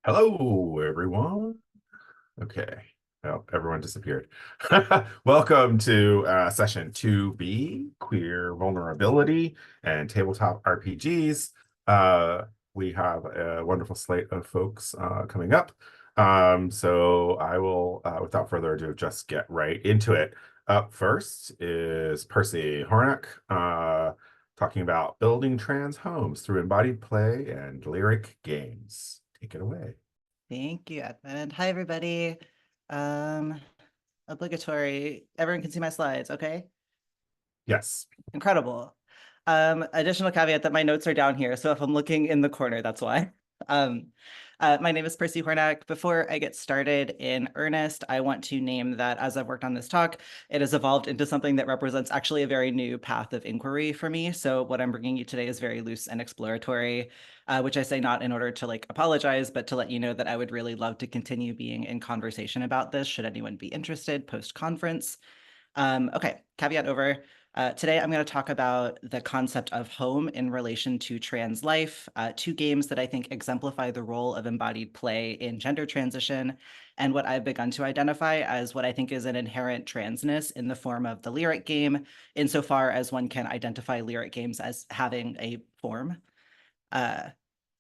Hello, everyone. Okay. Well, everyone disappeared. Welcome to session 2B, Queer Vulnerability and Tabletop RPGs. Uh, we have a wonderful slate of folks coming up. So I will, without further ado, just get right into it. Up first is Percy Hornak, talking about building trans homes through embodied play and lyric games. Take it away. Thank you, Edmond. Hi, everybody. Um, Obligatory. Everyone can see my slides, okay? Yes. Incredible. Additional caveat that my notes are down here, so if I'm looking in the corner, that's why. Um, my name is Percy Hornak. Before I get started in earnest, I want to name that as I've worked on this talk, it has evolved into something that represents actually a very new path of inquiry for me. So what I'm bringing you today is very loose and exploratory, which I say not in order to apologize, but to let you know that I would really love to continue being in conversation about this should anyone be interested post-conference. Okay, caveat over. Today, I'm going to talk about the concept of home in relation to trans life, two games that I think exemplify the role of embodied play in gender transition, and what I've begun to identify as what I think is an inherent transness in the form of the lyric game, insofar as one can identify lyric games as having a form. Uh,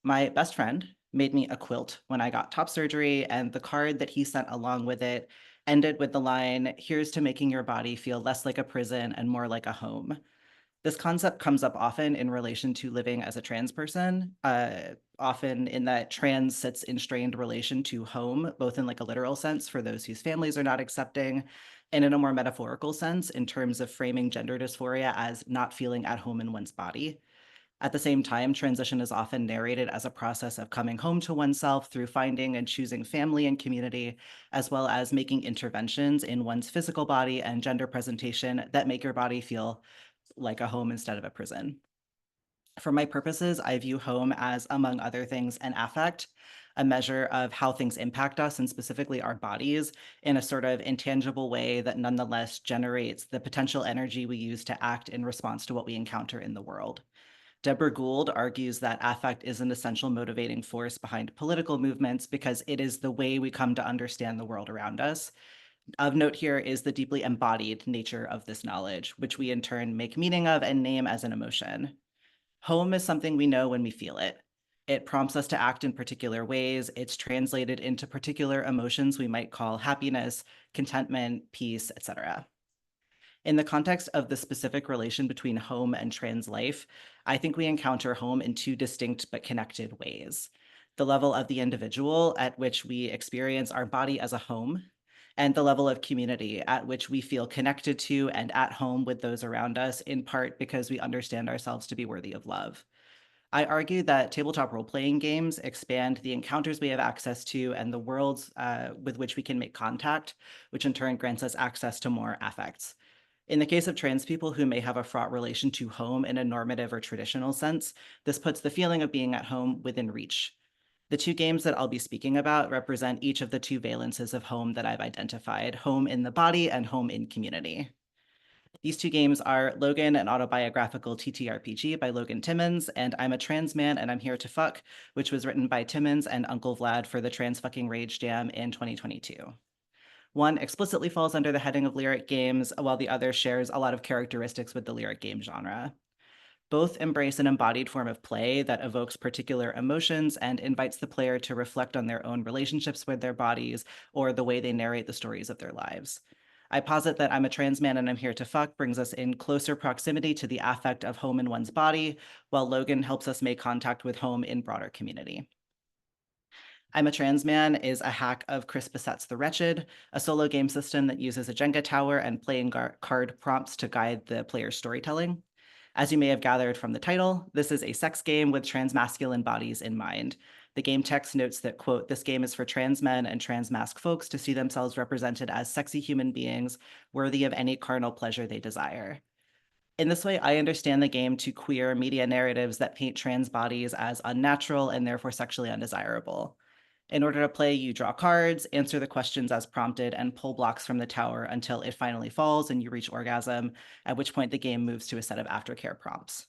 my best friend made me a quilt when I got top surgery, and the card that he sent along with it ended with the line, "Here's to making your body feel less like a prison and more like a home." This concept comes up often in relation to living as a trans person, often in that trans sits in strained relation to home, both in a literal sense for those whose families are not accepting, and in a more metaphorical sense in terms of framing gender dysphoria as not feeling at home in one's body. At the same time, transition is often narrated as a process of coming home to oneself through finding and choosing family and community, as well as making interventions in one's physical body and gender presentation that make your body feel like a home instead of a prison. For my purposes, I view home as, among other things, an affect, a measure of how things impact us and specifically our bodies in a sort of intangible way that nonetheless generates the potential energy we use to act in response to what we encounter in the world. Deborah Gould argues that affect is an essential motivating force behind political movements because it is the way we come to understand the world around us. Of note here is the deeply embodied nature of this knowledge, which we in turn make meaning of and name as an emotion. Home is something we know when we feel it. It prompts us to act in particular ways. It's translated into particular emotions we might call happiness, contentment, peace, etc. In the context of the specific relation between home and trans life, I think we encounter home in two distinct but connected ways. The level of the individual at which we experience our body as a home, and the level of community at which we feel connected to and at home with those around us, in part because we understand ourselves to be worthy of love. I argue that tabletop role-playing games expand the encounters we have access to and the worlds with which we can make contact, which in turn grants us access to more affects. In the case of trans people who may have a fraught relation to home in a normative or traditional sense, this puts the feeling of being at home within reach. The two games that I'll be speaking about represent each of the two valences of home that I've identified, home in the body and home in community. These two games are Logan, an autobiographical TTRPG by Logan Timmons, and I'm a Trans Man and I'm Here to Fuck, which was written by Timmons and Uncle Vlad for the Trans Fucking Rage Jam in 2022. One explicitly falls under the heading of lyric games, while the other shares a lot of characteristics with the lyric game genre. Both embrace an embodied form of play that evokes particular emotions and invites the player to reflect on their own relationships with their bodies or the way they narrate the stories of their lives. I posit that I'm a Trans Man and I'm Here to Fuck brings us in closer proximity to the affect of home in one's body, while Logan helps us make contact with home in broader community. I'm a Trans Man is a hack of Chris Bissett's The Wretched, a solo game system that uses a Jenga tower and playing card prompts to guide the player's storytelling. As you may have gathered from the title, this is a sex game with transmasculine bodies in mind. The game text notes that, quote, "This game is for trans men and transmasc folks to see themselves represented as sexy human beings worthy of any carnal pleasure they desire." In this way, I understand the game to queer media narratives that paint trans bodies as unnatural and therefore sexually undesirable. In order to play, you draw cards, answer the questions as prompted, and pull blocks from the tower until it finally falls and you reach orgasm, at which point the game moves to a set of aftercare prompts.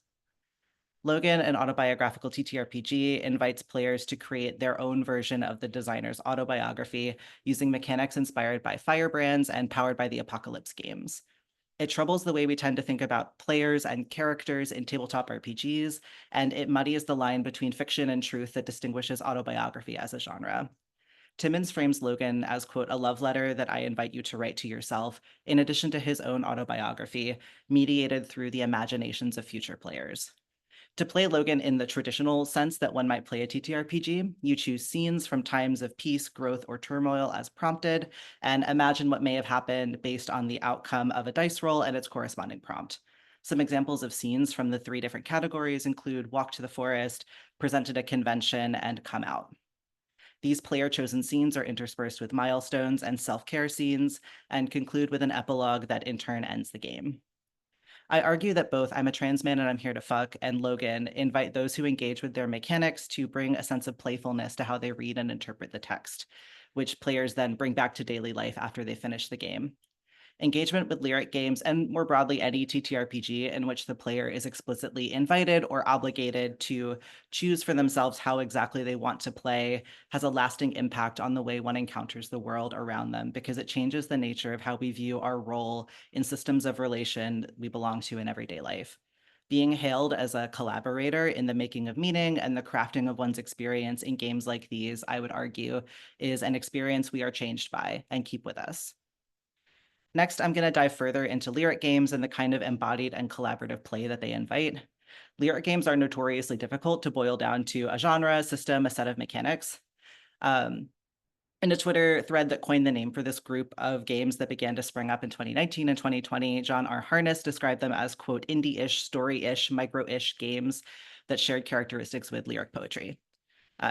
Logan, an autobiographical TTRPG, invites players to create their own version of the designer's autobiography using mechanics inspired by Firebrands and powered by the Apocalypse games. It troubles the way we tend to think about players and characters in tabletop RPGs, and it muddies the line between fiction and truth that distinguishes autobiography as a genre. Timmons frames Logan as, quote, a love letter that I invite you to write to yourself, in addition to his own autobiography, mediated through the imaginations of future players. To play Logan in the traditional sense that one might play a TTRPG, you choose scenes from times of peace, growth, or turmoil as prompted, and imagine what may have happened based on the outcome of a dice roll and its corresponding prompt. Some examples of scenes from the 3 different categories include Walk to the Forest, Present at a Convention, and Come Out. These player-chosen scenes are interspersed with milestones and self-care scenes, and conclude with an epilogue that in turn ends the game. I argue that both I'm a Trans Man and I'm Here to Fuck and Logan invite those who engage with their mechanics to bring a sense of playfulness to how they read and interpret the text, which players then bring back to daily life after they finish the game. Engagement with lyric games, and more broadly any TTRPG in which the player is explicitly invited or obligated to choose for themselves how exactly they want to play, has a lasting impact on the way one encounters the world around them, because it changes the nature of how we view our role in systems of relation we belong to in everyday life. Being hailed as a collaborator in the making of meaning and the crafting of one's experience in games like these, I would argue, is an experience we are changed by and keep with us. Next, I'm going to dive further into lyric games and the kind of embodied and collaborative play that they invite. Lyric games are notoriously difficult to boil down to a genre, a system, a set of mechanics. In a Twitter thread that coined the name for this group of games that began to spring up in 2019 and 2020, John R. Harness described them as, quote, indie-ish, story-ish, micro-ish games that shared characteristics with lyric poetry.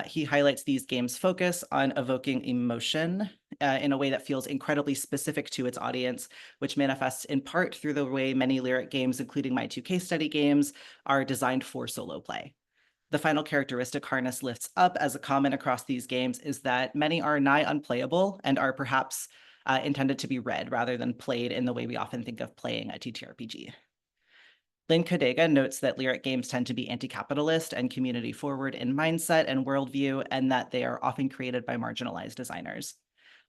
He highlights these games' focus on evoking emotion in a way that feels incredibly specific to its audience, which manifests in part through the way many lyric games, including my 2 case study games, are designed for solo play. The final characteristic Harness lifts up as a common across these games is that many are nigh unplayable and are perhaps intended to be read rather than played in the way we often think of playing a TTRPG. Lynn Kodega notes that lyric games tend to be anti-capitalist and community-forward in mindset and worldview, and that they are often created by marginalized designers.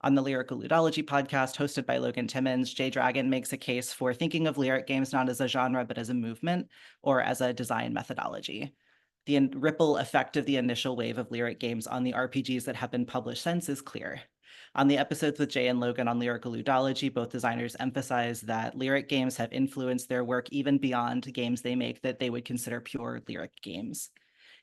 On the Lyrical Ludology podcast hosted by Logan Timmons, Jay Dragon makes a case for thinking of lyric games not as a genre, but as a movement or as a design methodology. The ripple effect of the initial wave of lyric games on the RPGs that have been published since is clear. On the episodes with Jay and Logan on Lyrical Ludology, both designers emphasize that lyric games have influenced their work even beyond games they make that they would consider pure lyric games.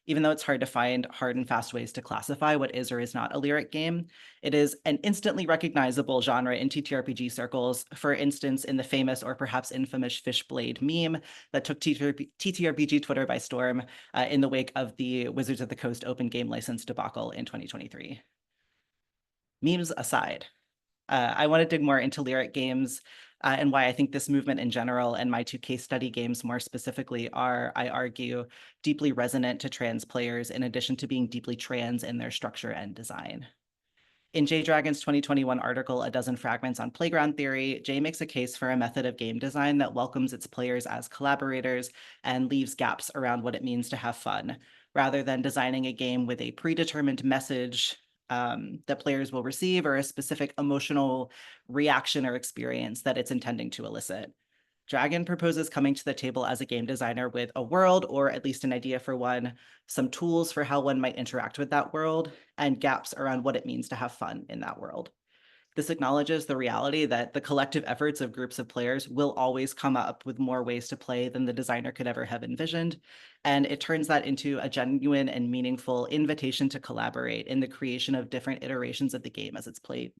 Even though it's hard to find hard and fast ways to classify what is or is not a lyric game, it is an instantly recognizable genre in TTRPG circles, for instance, in the famous or perhaps infamous Fishblade meme that took TTRPG Twitter by storm in the wake of the Wizards of the Coast open game license debacle in 2023. Memes aside, I want to dig more into lyric games and why I think this movement in general and my 2 case study games more specifically are, I argue, deeply resonant to trans players in addition to being deeply trans in their structure and design. In Jay Dragon's 2021 article, A Dozen Fragments on Playground Theory, Jay makes a case for a method of game design that welcomes its players as collaborators and leaves gaps around what it means to have fun, rather than designing a game with a predetermined message that players will receive or a specific emotional reaction or experience that it's intending to elicit. Dragon proposes coming to the table as a game designer with a world, or at least an idea for one, some tools for how one might interact with that world, and gaps around what it means to have fun in that world. This acknowledges the reality that the collective efforts of groups of players will always come up with more ways to play than the designer could ever have envisioned, and it turns that into a genuine and meaningful invitation to collaborate in the creation of different iterations of the game as it's played.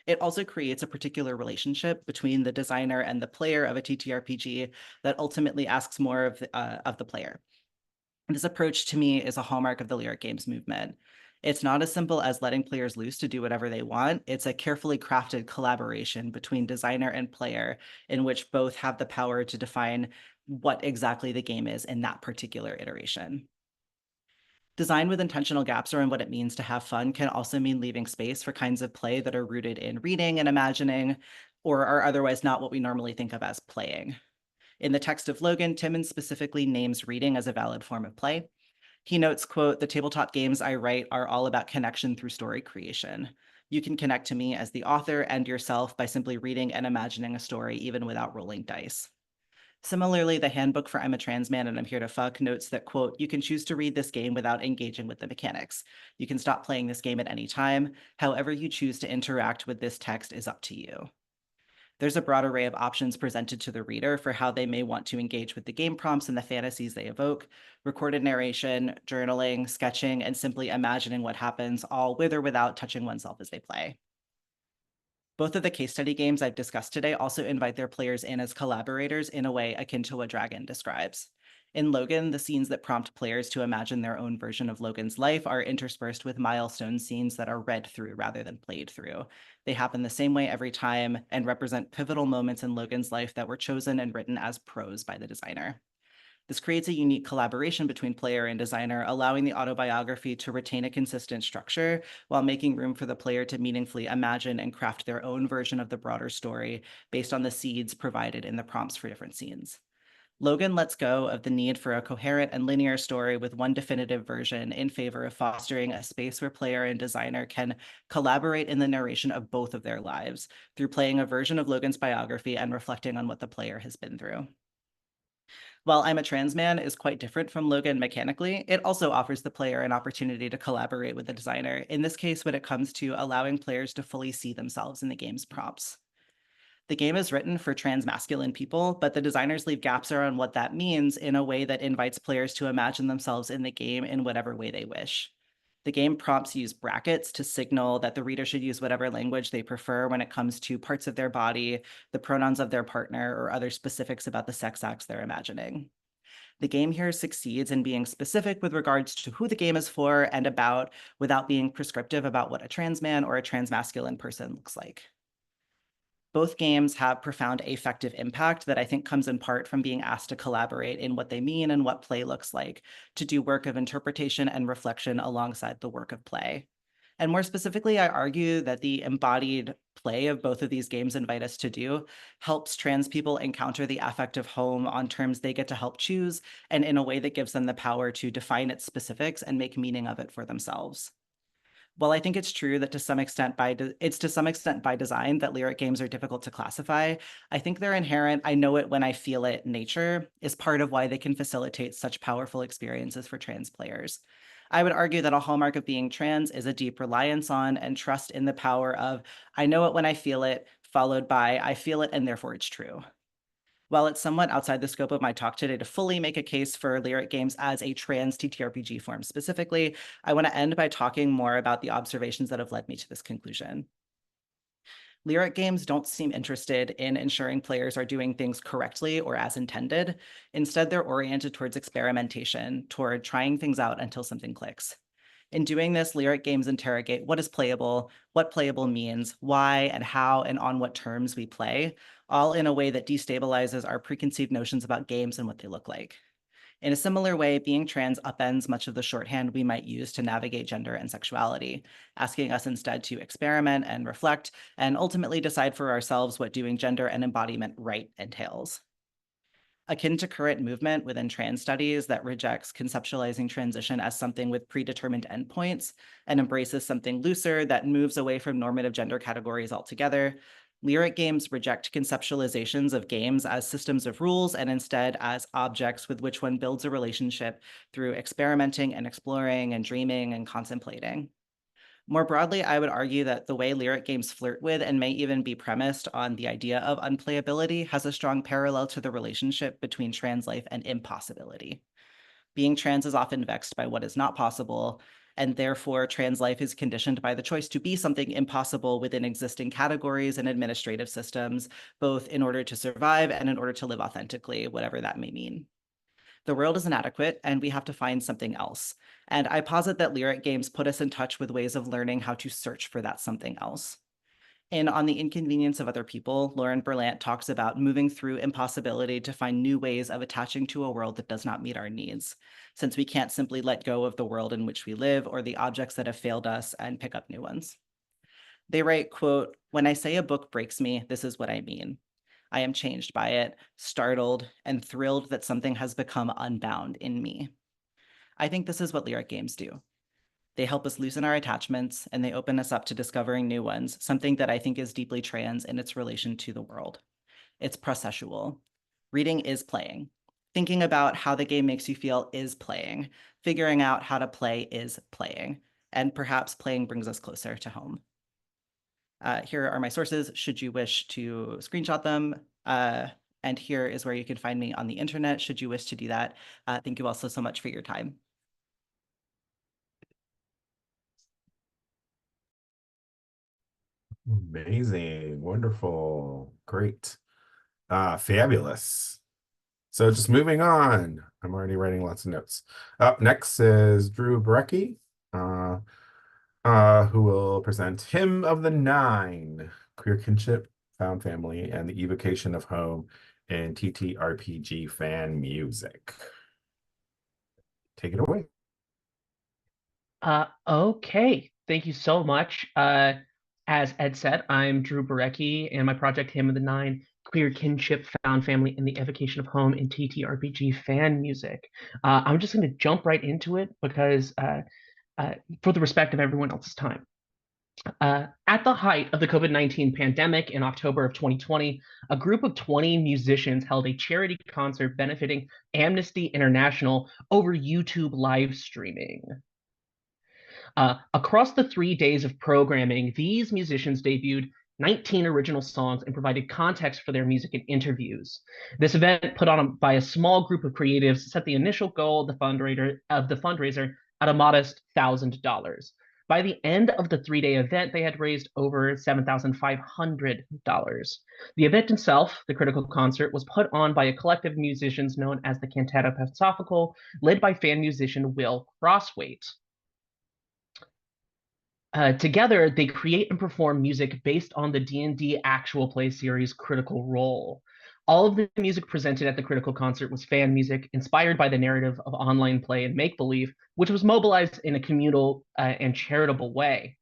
It also creates a particular relationship between the designer and the player of a TTRPG that ultimately asks more of the player. This approach to me is a hallmark of the lyric games movement. It's not as simple as letting players loose to do whatever they want. It's a carefully crafted collaboration between designer and player in which both have the power to define what exactly the game is in that particular iteration. Design with intentional gaps around what it means to have fun can also mean leaving space for kinds of play that are rooted in reading and imagining, or are otherwise not what we normally think of as playing. In the text of Logan, Timmons specifically names reading as a valid form of play. He notes, quote, "The tabletop games I write are all about connection through story creation. You can connect to me as the author and yourself by simply reading and imagining a story even without rolling dice." Similarly, the handbook for I'm a Trans Man and I'm Here to Fuck notes that, quote, "You can choose to read this game without engaging with the mechanics. You can stop playing this game at any time. However you choose to interact with this text is up to you." There's a broad array of options presented to the reader for how they may want to engage with the game prompts and the fantasies they evoke: recorded narration, journaling, sketching, and simply imagining what happens, all with or without touching oneself as they play. Both of the case study games I've discussed today also invite their players in as collaborators in a way akin to what Dragon describes. In Logan, the scenes that prompt players to imagine their own version of Logan's life are interspersed with milestone scenes that are read through rather than played through. They happen the same way every time and represent pivotal moments in Logan's life that were chosen and written as prose by the designer. This creates a unique collaboration between player and designer, allowing the autobiography to retain a consistent structure while making room for the player to meaningfully imagine and craft their own version of the broader story based on the seeds provided in the prompts for different scenes. Logan lets go of the need for a coherent and linear story with one definitive version in favor of fostering a space where player and designer can collaborate in the narration of both of their lives through playing a version of Logan's biography and reflecting on what the player has been through. While I'm a Trans Man is quite different from Logan mechanically, it also offers the player an opportunity to collaborate with the designer, in this case when it comes to allowing players to fully see themselves in the game's prompts. The game is written for trans masculine people, but the designers leave gaps around what that means in a way that invites players to imagine themselves in the game in whatever way they wish. The game prompts use brackets to signal that the reader should use whatever language they prefer when it comes to parts of their body, the pronouns of their partner, or other specifics about the sex acts they're imagining. The game here succeeds in being specific with regards to who the game is for and about, without being prescriptive about what a trans man or a trans masculine person looks like. Both games have profound affective impact that I think comes in part from being asked to collaborate in what they mean and what play looks like, to do work of interpretation and reflection alongside the work of play. And more specifically, I argue that the embodied play of both of these games invite us to do helps trans people encounter the affective home on terms they get to help choose, and in a way that gives them the power to define its specifics and make meaning of it for themselves. While I think it's true that to some extent by design that lyric games are difficult to classify, I think their inherent "I know it when I feel it" nature is part of why they can facilitate such powerful experiences for trans players. I would argue that a hallmark of being trans is a deep reliance on and trust in the power of "I know it when I feel it," followed by "I feel it and therefore it's true." While it's somewhat outside the scope of my talk today to fully make a case for lyric games as a trans TTRPG form specifically, I want to end by talking more about the observations that have led me to this conclusion. Lyric games don't seem interested in ensuring players are doing things correctly or as intended. Instead, they're oriented towards experimentation, toward trying things out until something clicks. In doing this, lyric games interrogate what is playable, what playable means, why and how and on what terms we play, all in a way that destabilizes our preconceived notions about games and what they look like. In a similar way, being trans upends much of the shorthand we might use to navigate gender and sexuality, asking us instead to experiment and reflect, and ultimately decide for ourselves what doing gender and embodiment right entails. Akin to current movement within trans studies that rejects conceptualizing transition as something with predetermined endpoints and embraces something looser that moves away from normative gender categories altogether, lyric games reject conceptualizations of games as systems of rules and instead as objects with which one builds a relationship through experimenting and exploring and dreaming and contemplating. More broadly, I would argue that the way lyric games flirt with and may even be premised on the idea of unplayability has a strong parallel to the relationship between trans life and impossibility. Being trans is often vexed by what is not possible, and therefore trans life is conditioned by the choice to be something impossible within existing categories and administrative systems, both in order to survive and in order to live authentically, whatever that may mean. The world is inadequate, and we have to find something else. And I posit that lyric games put us in touch with ways of learning how to search for that something else. In On the Inconvenience of Other People, Lauren Berlant talks about moving through impossibility to find new ways of attaching to a world that does not meet our needs, since we can't simply let go of the world in which we live or the objects that have failed us and pick up new ones. They write, quote, "When I say a book breaks me, this is what I mean. I am changed by it, startled, and thrilled that something has become unbound in me. I think this is what lyric games do. They help us loosen our attachments, and they open us up to discovering new ones, something that I think is deeply trans in its relation to the world. It's processual. Reading is playing. Thinking about how the game makes you feel is playing. Figuring out how to play is playing. And perhaps playing brings us closer to home. Here are my sources, should you wish to screenshot them. And here is where you can find me on the internet, should you wish to do that. Thank you also so much for your time. Amazing, wonderful, great, fabulous. So just moving on, I'm already writing lots of notes. Up next is Drew Borecky, who will present Hymn of the Nine, Queer Kinship, Found Family, and the Evocation of Home in TTRPG fan music. Take it away. Okay, thank you so much. As Ed said, I'm Drew Borecky, and my project Hymn of the Nine, Queer Kinship, Found Family, and the Evocation of Home in TTRPG fan music. I'm just going to jump right into it because for the respect of everyone else's time. At the height of the COVID-19 pandemic in October of 2020, a group of 20 musicians held a charity concert benefiting Amnesty International over YouTube live streaming. Across the 3 days of programming, these musicians debuted 19 original songs and provided context for their music and interviews. This event, put on by a small group of creatives, set the initial goal of the fundraiser at a modest $1,000. By the end of the 3-day event, they had raised over $7,500. The event itself, the critical concert, was put on by a collective of musicians known as the Cantata Pacifical, led by fan musician Will Crosswaite. Together, they create and perform music based on the D&D actual play series Critical Role. All of the music presented at the Critical Concert was fan music inspired by the narrative of online play and make-believe, which was mobilized in a communal and charitable way.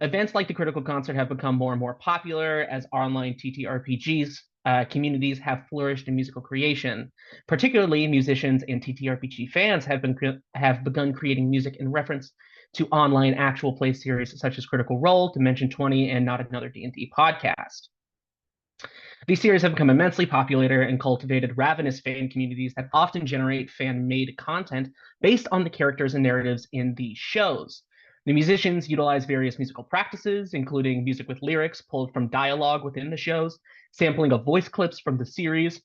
Events like the Critical Concert have become more and more popular as online TTRPGs communities have flourished in musical creation. Particularly, musicians and TTRPG fans have begun creating music in reference to online actual play series such as Critical Role, Dimension 20, and Not Another D&D podcast. These series have become immensely popular and cultivated ravenous fan communities that often generate fan-made content based on the characters and narratives in these shows. The musicians utilize various musical practices, including music with lyrics pulled from dialogue within the shows, sampling of voice clips from the series,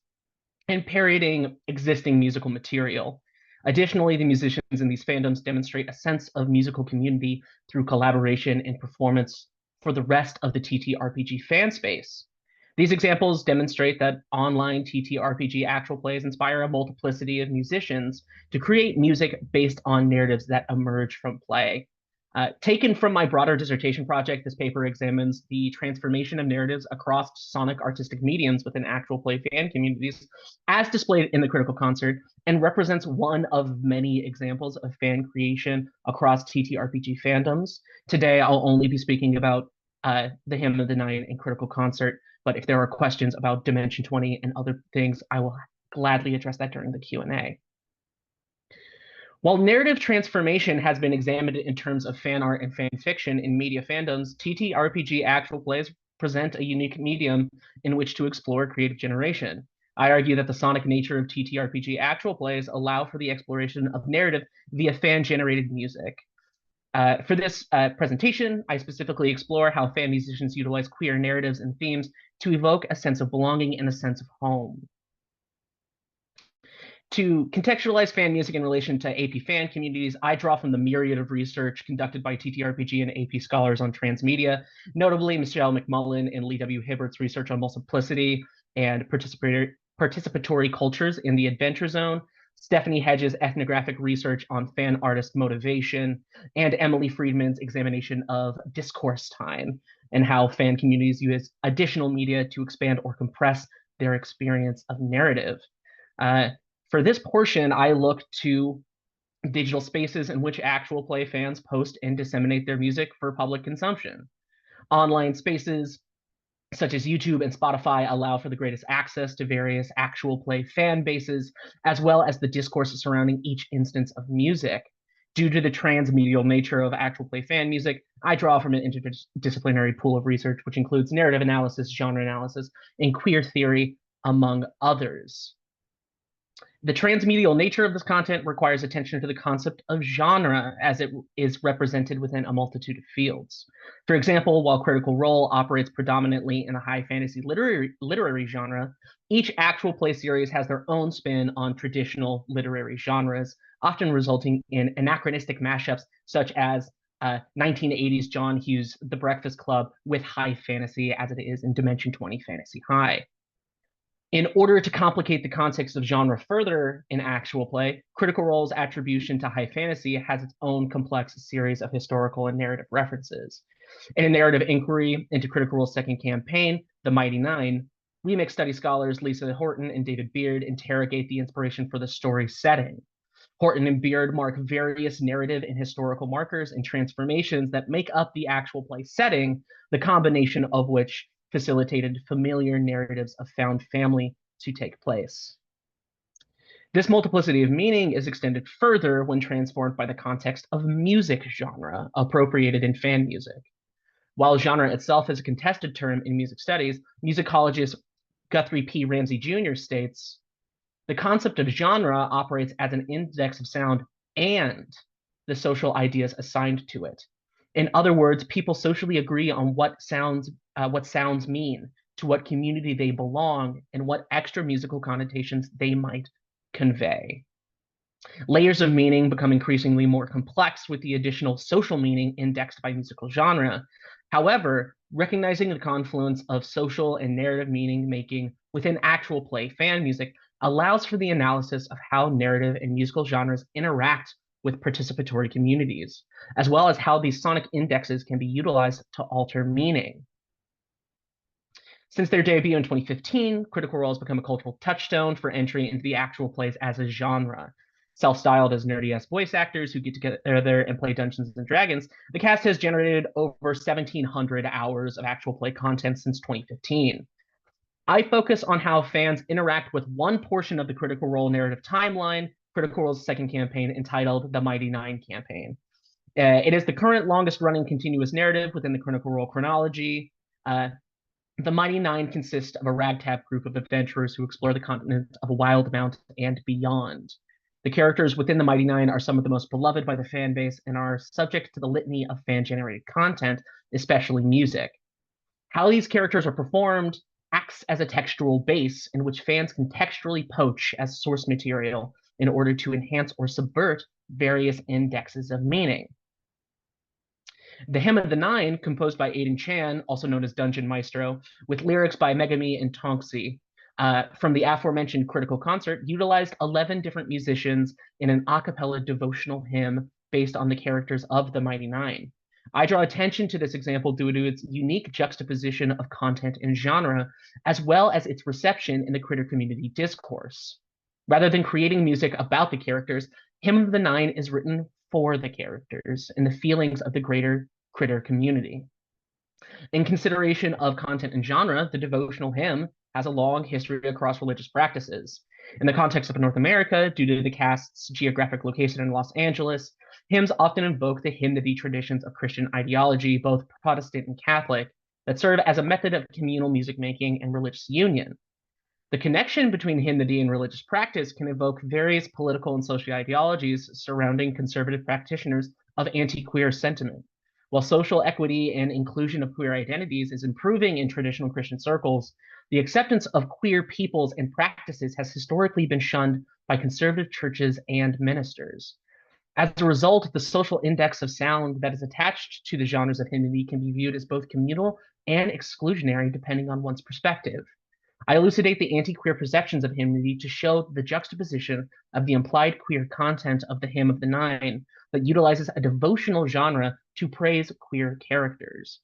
and parodying existing musical material. Additionally, the musicians in these fandoms demonstrate a sense of musical community through collaboration and performance for the rest of the TTRPG fan space. These examples demonstrate that online TTRPG actual plays inspire a multiplicity of musicians to create music based on narratives that emerge from play. Taken from my broader dissertation project, this paper examines the transformation of narratives across sonic artistic mediums within actual play fan communities, as displayed in the Critical Concert, and represents one of many examples of fan creation across TTRPG fandoms. Today, I'll only be speaking about the Hymn of the Nine and Critical Concert, but if there are questions about Dimension 20 and other things, I will gladly address that during the Q&A. While narrative transformation has been examined in terms of fan art and fan fiction in media fandoms, TTRPG actual plays present a unique medium in which to explore creative generation. I argue that the sonic nature of TTRPG actual plays allow for the exploration of narrative via fan-generated music. For this presentation, I specifically explore how fan musicians utilize queer narratives and themes to evoke a sense of belonging and a sense of home. To contextualize fan music in relation to AP fan communities, I draw from the myriad of research conducted by TTRPG and AP scholars on transmedia, notably Michelle McMullen and Lee W. Hibbert's research on multiplicity and participatory cultures in the Adventure Zone, Stephanie Hedges' ethnographic research on fan artist motivation, and Emily Friedman's examination of discourse time and how fan communities use additional media to expand or compress their experience of narrative. For this portion, I look to digital spaces in which actual play fans post and disseminate their music for public consumption. Online spaces such as YouTube and Spotify, allow for the greatest access to various actual play fan bases, as well as the discourse surrounding each instance of music. Due to the transmedial nature of actual play fan music, I draw from an interdisciplinary pool of research, which includes narrative analysis, genre analysis, and queer theory, among others. The transmedial nature of this content requires attention to the concept of genre as it is represented within a multitude of fields. For example, while Critical Role operates predominantly in the high fantasy literary genre, each actual play series has their own spin on traditional literary genres, often resulting in anachronistic mashups such as 1980s John Hughes' The Breakfast Club with high fantasy as it is in Dimension 20 Fantasy High. In order to complicate the context of genre further in actual play, Critical Role's attribution to high fantasy has its own complex series of historical and narrative references. In a narrative inquiry into Critical Role's second campaign, The Mighty Nein, remix study scholars Lisa Horton and David Beard interrogate the inspiration for the story setting. Horton and Beard mark various narrative and historical markers and transformations that make up the actual play setting, the combination of which facilitated familiar narratives of found family to take place. This multiplicity of meaning is extended further when transformed by the context of music genre, appropriated in fan music. While genre itself is a contested term in music studies, musicologist Guthrie P. Ramsey Jr. states, the concept of genre operates as an index of sound and the social ideas assigned to it. In other words, people socially agree on what sounds mean, to what community they belong, and what extra musical connotations they might convey. Layers of meaning become increasingly more complex with the additional social meaning indexed by musical genre. However, recognizing the confluence of social and narrative meaning making within actual play fan music allows for the analysis of how narrative and musical genres interact with participatory communities, as well as how these sonic indexes can be utilized to alter meaning. Since their debut in 2015, Critical Role has become a cultural touchstone for entry into the actual plays as a genre. Self-styled as nerdy-ass voice actors who get together and play Dungeons & Dragons, the cast has generated over 1,700 hours of actual play content since 2015. I focus on how fans interact with one portion of the Critical Role narrative timeline, Critical Role's second campaign, entitled The Mighty Nein campaign. It is the current longest-running continuous narrative within the Critical Role chronology. The Mighty Nein consists of a ragtag group of adventurers who explore the continent of Wildemount and beyond. The characters within the Mighty Nein are some of the most beloved by the fan base and are subject to the litany of fan-generated content, especially music. How these characters are performed acts as a textual base in which fans can textually poach as source material in order to enhance or subvert various indexes of meaning. The Hymn of the Nine, composed by Aidan Chan, also known as Dungeon Maestro, with lyrics by Megami and Tonksy, from the aforementioned Critical Concert, utilized 11 different musicians in an a cappella devotional hymn based on the characters of the Mighty Nein. I draw attention to this example due to its unique juxtaposition of content and genre, as well as its reception in the critter community discourse. Rather than creating music about the characters, Hymn of the Nine is written for the characters and the feelings of the greater critter community. In consideration of content and genre, the devotional hymn has a long history across religious practices. In the context of North America, due to the cast's geographic location in Los Angeles, hymns often invoke the hymnody traditions of Christian ideology, both Protestant and Catholic, that serve as a method of communal music making and religious union. The connection between hymnody and religious practice can evoke various political and social ideologies surrounding conservative practitioners of anti-queer sentiment. While social equity and inclusion of queer identities is improving in traditional Christian circles, the acceptance of queer peoples and practices has historically been shunned by conservative churches and ministers. As a result, the social index of sound that is attached to the genres of hymnody can be viewed as both communal and exclusionary depending on one's perspective. I elucidate the anti-queer perceptions of hymnody to show the juxtaposition of the implied queer content of the Hymn of the Nine that utilizes a devotional genre to praise queer characters.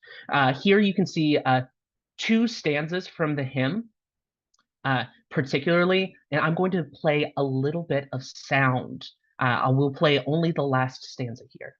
Here you can see two stanzas from the hymn, particularly, and I'm going to play a little bit of sound. I will play only the last stanza here.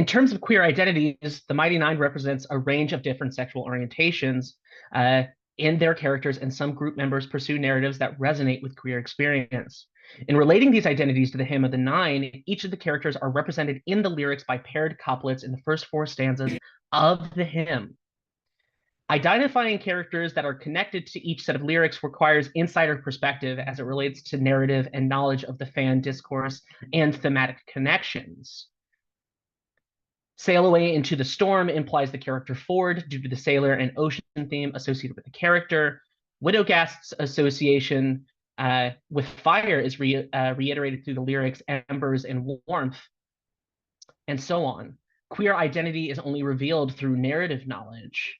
In terms of queer identities, the Mighty Nein represents a range of different sexual orientations in their characters, and some group members pursue narratives that resonate with queer experience. In relating these identities to the Hymn of the Nein, each of the characters are represented in the lyrics by paired couplets in the first 4 stanzas of the hymn. Identifying characters that are connected to each set of lyrics requires insider perspective as it relates to narrative and knowledge of the fan discourse and thematic connections. Sail Away into the Storm implies the character Ford due to the sailor and ocean theme associated with the character. Widowgast's association with fire is reiterated through the lyrics embers and warmth, and so on. Queer identity is only revealed through narrative knowledge.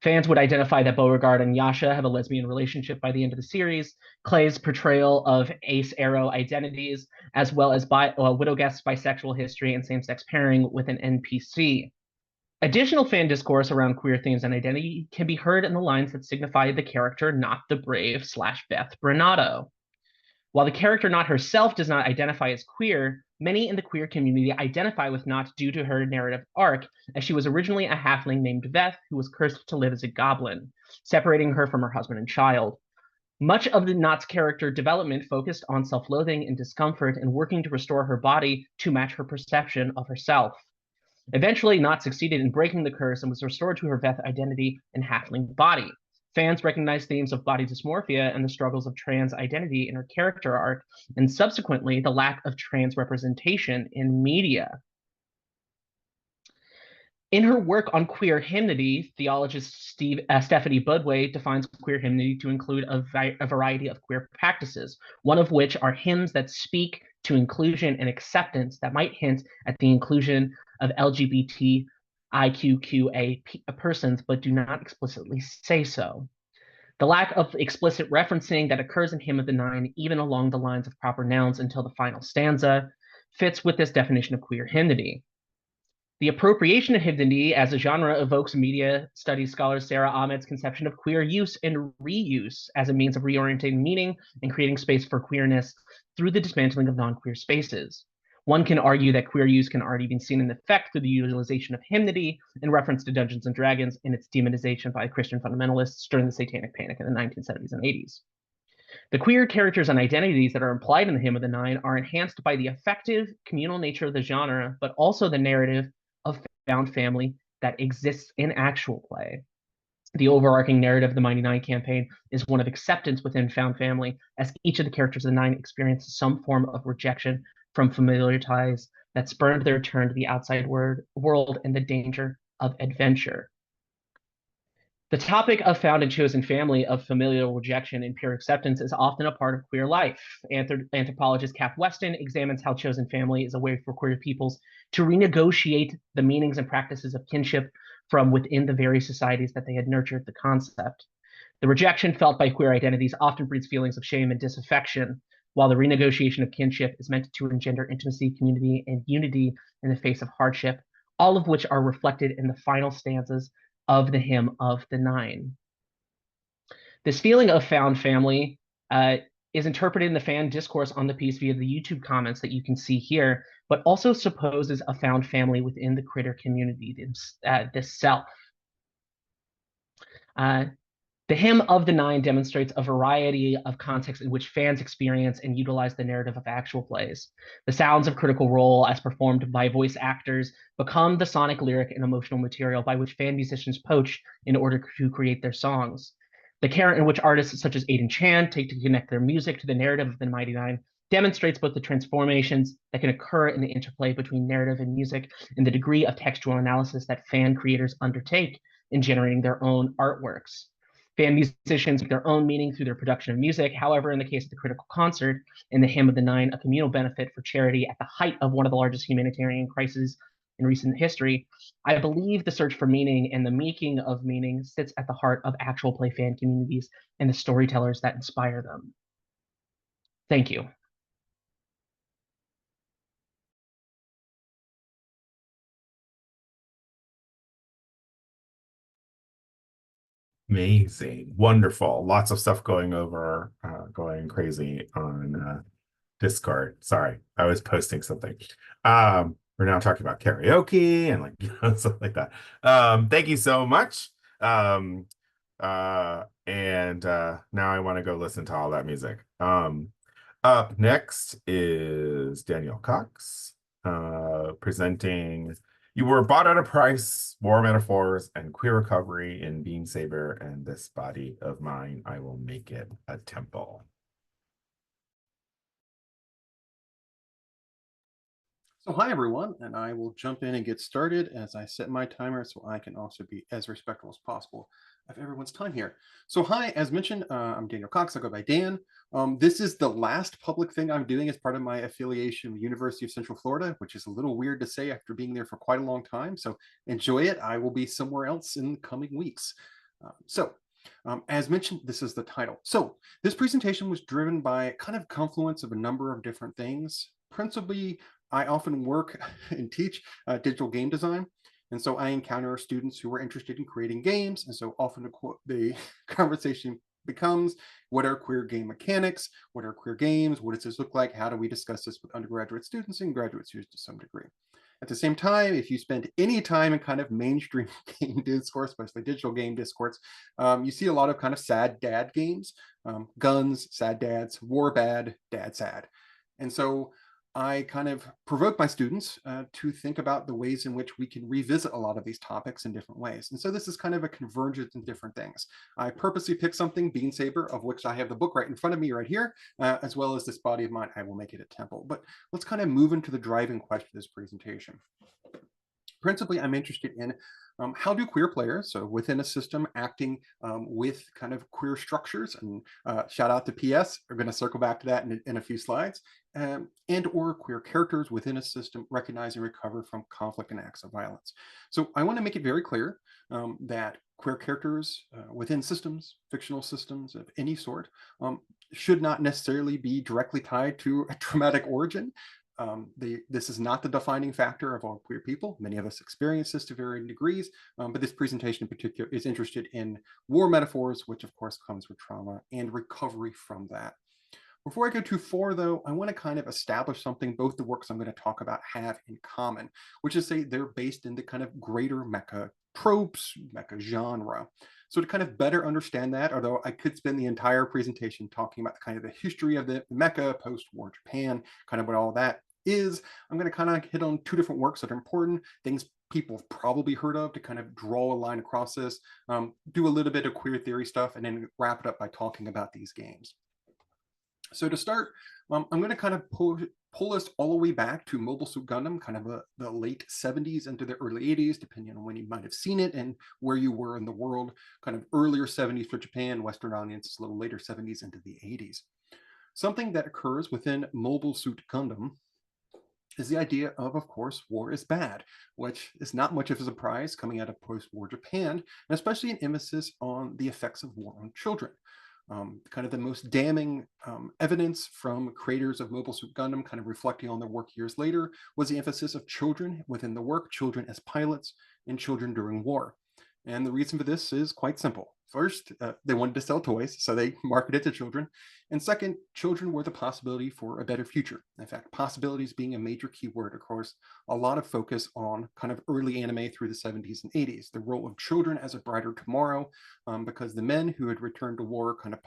Fans would identify that Beauregard and Yasha have a lesbian relationship by the end of the series. Clay's portrayal of Ace Arrow identities, as well as Widowgast's bisexual history and same-sex pairing with an NPC. Additional fan discourse around queer themes and identity can be heard in the lines that signify the character Not the Brave / Beth Bernardo. While the character Not herself does not identify as queer, many in the queer community identify with Not due to her narrative arc, as she was originally a halfling named Veth who was cursed to live as a goblin, separating her from her husband and child. Much of the Not's character development focused on self-loathing and discomfort and working to restore her body to match her perception of herself. Eventually, Not succeeded in breaking the curse and was restored to her Veth identity and halfling body. Fans recognize themes of body dysmorphia and the struggles of trans identity in her character arc, and subsequently the lack of trans representation in media. In her work on queer hymnody, theologist Stephanie Budway defines queer hymnody to include a variety of queer practices, one of which are hymns that speak to inclusion and acceptance that might hint at the inclusion of LGBTIQA persons, but do not explicitly say so. The lack of explicit referencing that occurs in Hymn of the Nein, even along the lines of proper nouns until the final stanza, fits with this definition of queer hymnody. The appropriation of hymnody as a genre evokes media studies scholar Sarah Ahmed's conception of queer use and reuse as a means of reorienting meaning and creating space for queerness through the dismantling of non-queer spaces. One can argue that queer use can already be seen in effect through the utilization of hymnody in reference to Dungeons and Dragons and its demonization by Christian fundamentalists during the Satanic Panic in the 1970s and 80s. The queer characters and identities that are implied in the Hymn of the Nein are enhanced by the effective communal nature of the genre, but also the narrative of found family that exists in actual play. The overarching narrative of the Mighty Nein campaign is one of acceptance within found family, as each of the characters of the Nine experiences some form of rejection from familiar ties that spurned their turn to the outside world and the danger of adventure. The topic of found and chosen family, of familial rejection and pure acceptance, is often a part of queer life. Anthropologist Kath Weston examines how chosen family is a way for queer peoples to renegotiate the meanings and practices of kinship from within the very societies that they had nurtured the concept. The rejection felt by queer identities often breeds feelings of shame and disaffection, while the renegotiation of kinship is meant to engender intimacy, community, and unity in the face of hardship, all of which are reflected in the final stanzas of the Hymn of the Nein. This feeling of found family is interpreted in the fan discourse on the piece via the YouTube comments that you can see here, but also supposes a found family within the critter community this self. The Hymn of the Nein demonstrates a variety of contexts in which fans experience and utilize the narrative of actual plays. The sounds of Critical Role, as performed by voice actors, become the sonic, lyric, and emotional material by which fan musicians poach in order to create their songs. The care in which artists such as Aiden Chan take to connect their music to the narrative of the Mighty Nein demonstrates both the transformations that can occur in the interplay between narrative and music and the degree of textual analysis that fan creators undertake in generating their own artworks. Fan musicians make their own meaning through their production of music. However, in the case of the Critical Concert and the Hymn of the Nein, a communal benefit for charity at the height of one of the largest humanitarian crises in recent history, I believe the search for meaning and the making of meaning sits at the heart of actual play fan communities and the storytellers that inspire them. Thank you. Amazing, wonderful, lots of stuff going crazy on Discord. Sorry, I was posting something. we're now talking about karaoke and like stuff like that. Thank you so much. Now I want to go listen to all that music. Up next is Daniel Cox, presenting You Were Bought at a Price, War Metaphors, and Queer Recovery in Being Saber and This Body of Mine. I Will Make It a Temple. So hi everyone, and I will jump in and get started as I set my timer so I can also be as respectful as possible of everyone's time here. So hi, as mentioned, I'm Daniel Cox. I go by Dan. This is the last public thing I'm doing as part of my affiliation with University of Central Florida, which is a little weird to say after being there for quite a long time. So enjoy it. I will be somewhere else in the coming weeks. As mentioned, this is the title. So this presentation was driven by kind of confluence of a number of different things. Principally, I often work and teach digital game design. And so I encounter students who are interested in creating games. And so often the conversation becomes, what are queer game mechanics? What are queer games? What does this look like? How do we discuss this with undergraduate students and graduate students to some degree? At the same time, if you spend any time in kind of mainstream game discourse, especially digital game discourse, you see a lot of kind of sad dad games, guns, sad dads, war bad, dad sad. And so I kind of provoke my students to think about the ways in which we can revisit a lot of these topics in different ways. And so this is kind of a convergence in different things. I purposely picked something, Being Saber, of which I have the book right in front of me right here, as well as This Body of Mine, I Will Make It a Temple. But let's kind of move into the driving question of this presentation. Principally, I'm interested in how do queer players, so within a system acting with kind of queer structures, and shout out to PS, we're going to circle back to that in a few slides, and or queer characters within a system recognize and recover from conflict and acts of violence. So I want to make it very clear that queer characters within systems, fictional systems of any sort, should not necessarily be directly tied to a traumatic origin. This is not the defining factor of all queer people. Many of us experience this to varying degrees, but this presentation in particular is interested in war metaphors, which of course comes with trauma and recovery from that. Before I go too far, though, I want to kind of establish something both the works I'm going to talk about have in common, which is say they're based in the kind of greater mecha tropes, mecha genre. So to kind of better understand that, although I could spend the entire presentation talking about kind of the history of the mecha, post-war Japan, kind of what all that is, I'm going to kind of hit on two different works that are important, things people have probably heard of to kind of draw a line across this, do a little bit of queer theory stuff, and then wrap it up by talking about these games. So to start, I'm going to kind of pull us all the way back to Mobile Suit Gundam, kind of the late 70s into the early 80s, depending on when you might have seen it and where you were in the world, kind of earlier 70s for Japan, Western audiences, a little later 70s into the 80s. Something that occurs within Mobile Suit Gundam is the idea of course, war is bad, which is not much of a surprise coming out of post-war Japan, and especially an emphasis on the effects of war on children. Kind of the most damning evidence from creators of Mobile Suit Gundam, kind of reflecting on their work years later, was the emphasis of children within the work, children as pilots, and children during war. And the reason for this is quite simple. First, they wanted to sell toys, so they marketed to children. And second, children were the possibility for a better future. In fact, possibilities being a major keyword, of course, a lot of focus on kind of early anime through the 70s and 80s, the role of children as a brighter tomorrow, because the men who had returned to war kind of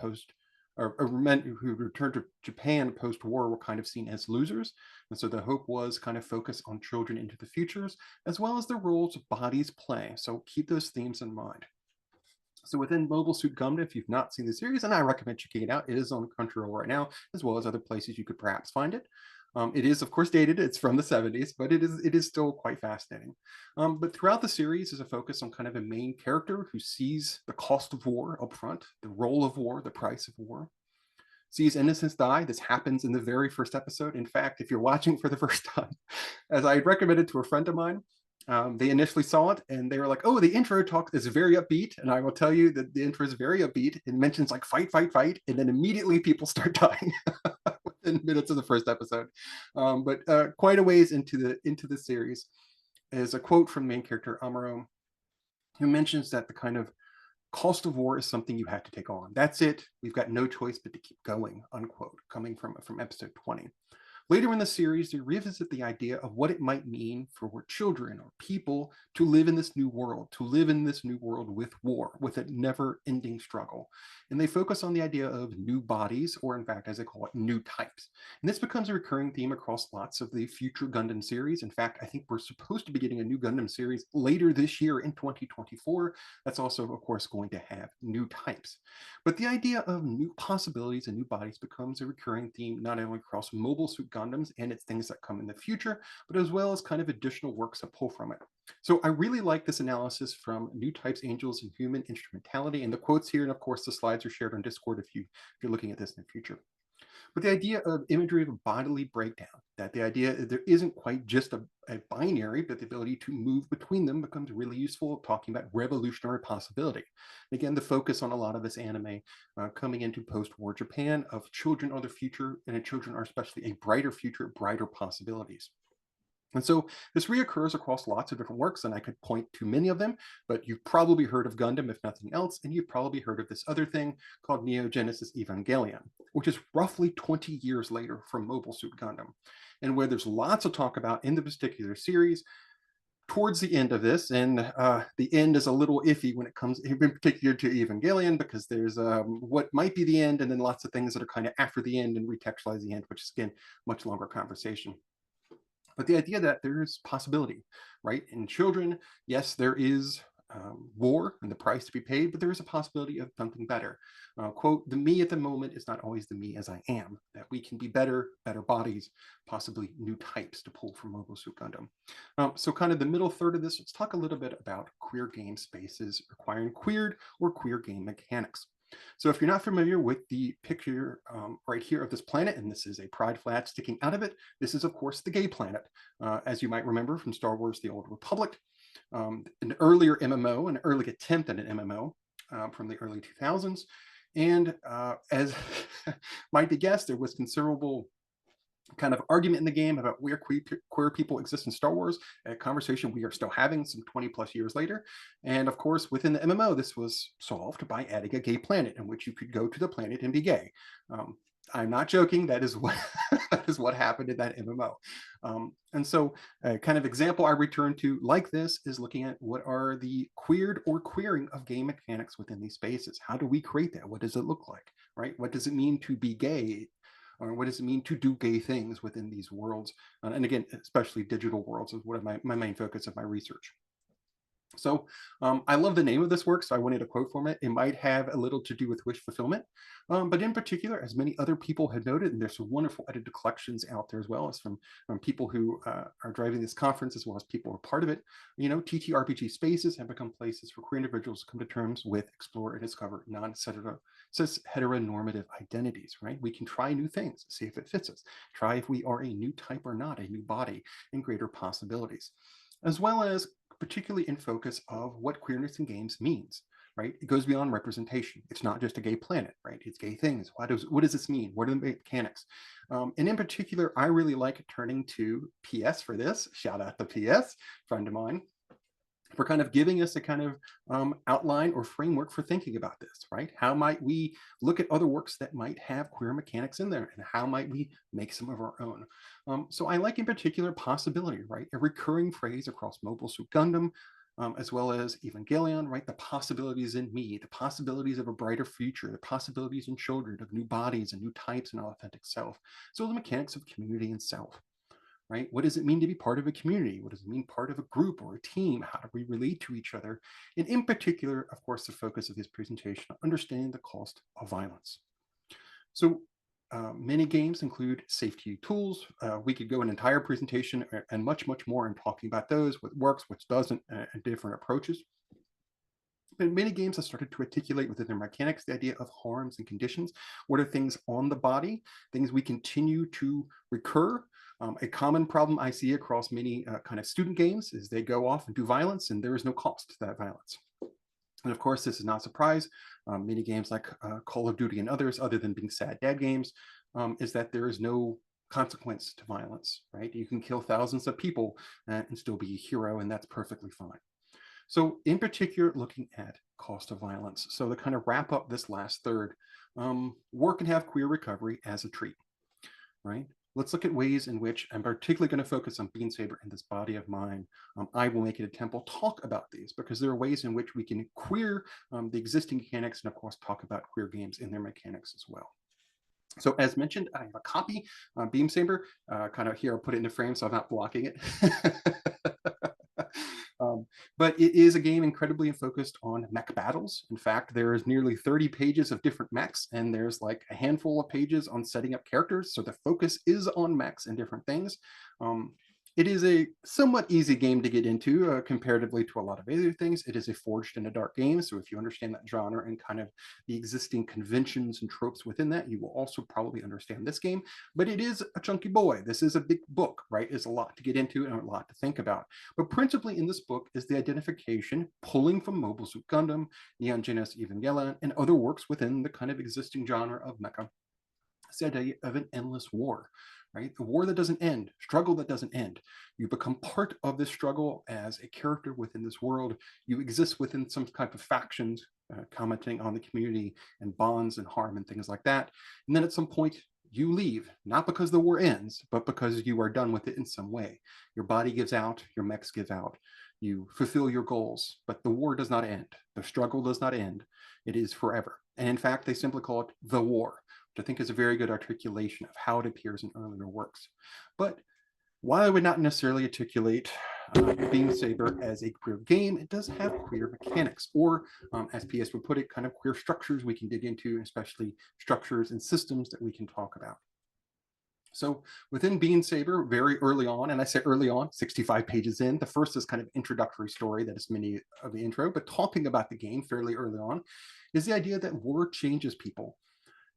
or men who returned to Japan post-war were kind of seen as losers. And so the hope was kind of focus on children into the futures, as well as the roles bodies play. So keep those themes in mind. So within Mobile Suit Gundam, if you've not seen the series, and I recommend checking it out, it is on Crunchyroll right now, as well as other places you could perhaps find it. It is, of course, dated. It's from the 70s, but it is still quite fascinating. But throughout the series is a focus on kind of a main character who sees the cost of war up front, the role of war, the price of war, sees innocents die. This happens in the very first episode. In fact, if you're watching for the first time, as I recommended to a friend of mine, they initially saw it and they were like, oh, the intro talk is very upbeat. And I will tell you that the intro is very upbeat. It mentions like fight, fight, fight. And then immediately people start dying within minutes of the first episode. But quite a ways into the series is a quote from the main character, Amuro, who mentions that the kind of cost of war is something you have to take on. That's it. We've got no choice but to keep going, unquote, coming from episode 20. Later in the series, they revisit the idea of what it might mean for children or people to live in this new world, with war, with a never-ending struggle. And they focus on the idea of new bodies, or in fact, as they call it, new types. And this becomes a recurring theme across lots of the future Gundam series. In fact, I think we're supposed to be getting a new Gundam series later this year in 2024. That's also, of course, going to have new types. But the idea of new possibilities and new bodies becomes a recurring theme, not only across Mobile Suit Gundams and its things that come in the future, but as well as kind of additional works that pull from it. So I really like this analysis from New Types, Angels, and Human Instrumentality, and the quotes here, and of course the slides are shared on Discord if you're looking at this in the future. But the idea of imagery of a bodily breakdown, that the idea there isn't quite just a binary, but the ability to move between them becomes really useful, talking about revolutionary possibility. And again, the focus on a lot of this anime coming into post-war Japan of children are the future, and children are especially a brighter future, brighter possibilities. And so this reoccurs across lots of different works, and I could point to many of them, but you've probably heard of Gundam, if nothing else, and you've probably heard of this other thing called Neo Genesis Evangelion, which is roughly 20 years later from Mobile Suit Gundam, and where there's lots of talk about in the particular series. Towards the end of this, and the end is a little iffy when it comes in particular to Evangelion, because there's what might be the end, and then lots of things that are kind of after the end and retextualize the end, which is, again, much longer conversation. But the idea that there's possibility, right? In children, yes, there is war and the price to be paid, but there is a possibility of something better. Quote, the me at the moment is not always the me as I am, that we can be better bodies, possibly new types to pull from Mobile Suit Gundam. So kind of the middle third of this, let's talk a little bit about queer game spaces requiring queered or queer game mechanics. So if you're not familiar with the picture right here of this planet, and this is a pride flag sticking out of it, this is, of course, the gay planet, as you might remember from Star Wars: The Old Republic, an earlier MMO, an early attempt at an MMO from the early 2000s. And as might be guessed, there was considerable kind of argument in the game about where queer people exist in Star Wars, a conversation we are still having some 20 plus years later. And of course, within the MMO, this was solved by adding a gay planet in which you could go to the planet and be gay. I'm not joking. That is what that is what happened in that MMO. And so a kind of example I return to like this is looking at what are the queered or queering of game mechanics within these spaces. How do we create that? What does it look like, right? What does it mean to be gay? Or what does it mean to do gay things within these worlds? And again, especially digital worlds is one of my main focus of my research. So I love the name of this work, so I wanted a quote from it. It might have a little to do with wish fulfillment, but in particular, as many other people have noted, and there's some wonderful edited collections out there as well as from people who are driving this conference, as well as people who are part of it. You know, TTRPG spaces have become places for queer individuals to come to terms with, explore, and discover cis-heteronormative identities, right? We can try new things, see if it fits us, try if we are a new type or not, a new body, and greater possibilities, as well as particularly in focus of what queerness in games means, right? It goes beyond representation. It's not just a gay planet, right? It's gay things. What does this mean? What are the mechanics? And in particular, I really like turning to PS for this. Shout out to PS, friend of mine, for kind of giving us a kind of outline or framework for thinking about this, right? How might we look at other works that might have queer mechanics in there, and how might we make some of our own? So I like in particular possibility, right? A recurring phrase across Mobile Suit Gundam, as well as Evangelion, right? The possibilities in me, the possibilities of a brighter future, the possibilities in children of new bodies and new types and authentic self. So the mechanics of community and self. Right? What does it mean to be part of a community? What does it mean part of a group or a team? How do we relate to each other? And in particular, of course, the focus of this presentation, understanding the cost of violence. So many games include safety tools. We could go an entire presentation and much, much more in talking about those, what works, what doesn't, and different approaches. But many games have started to articulate within their mechanics the idea of harms and conditions. What are things on the body, things we continue to recur? A common problem I see across many kind of student games is they go off and do violence, and there is no cost to that violence. And of course, this is not a surprise. Many games like Call of Duty and others, other than being sad dad games, is that there is no consequence to violence, right? You can kill thousands of people and still be a hero, and that's perfectly fine. So in particular, looking at cost of violence. So to kind of wrap up this last third, war can have queer recovery as a treat, right? let's look at ways in which I'm particularly going to focus on Bean Saber and this body of mine. I will make it a temple talk about these because there are ways in which we can queer the existing mechanics and of course talk about queer games and their mechanics as well. So as mentioned, I have a copy on Beam Saber, kind of here, I'll put it in the frame so I'm not blocking it. But it is a game incredibly focused on mech battles. In fact, there's nearly 30 pages of different mechs, and there's like a handful of pages on setting up characters. So the focus is on mechs and different things. It is a somewhat easy game to get into comparatively to a lot of other things. It is a forged in a dark game. So if you understand that genre and kind of the existing conventions and tropes within that, you will also probably understand this game. But it is a chunky boy. This is a big book, right? It's a lot to get into and a lot to think about. But principally in this book is the identification, pulling from Mobile Suit Gundam, Neon Genesis Evangelion, and other works within the kind of existing genre of mecha. It's the idea of an endless war, right? The war that doesn't end, struggle that doesn't end. You become part of this struggle as a character within this world. You exist within some type of factions, commenting on the community and bonds and harm and things like that. And then at some point, you leave, not because the war ends, but because you are done with it in some way. Your body gives out, your mechs give out, you fulfill your goals, but the war does not end. The struggle does not end. It is forever. And in fact, they simply call it the war, which I think is a very good articulation of how it appears in earlier works. But while I would not necessarily articulate Beam Saber as a queer game, it does have queer mechanics, or as PS would put it, kind of queer structures we can dig into, especially structures and systems that we can talk about. So within Bean Saber, very early on, and I say early on, 65 pages in, the first is kind of introductory story that is many of the intro, but talking about the game fairly early on is the idea that war changes people.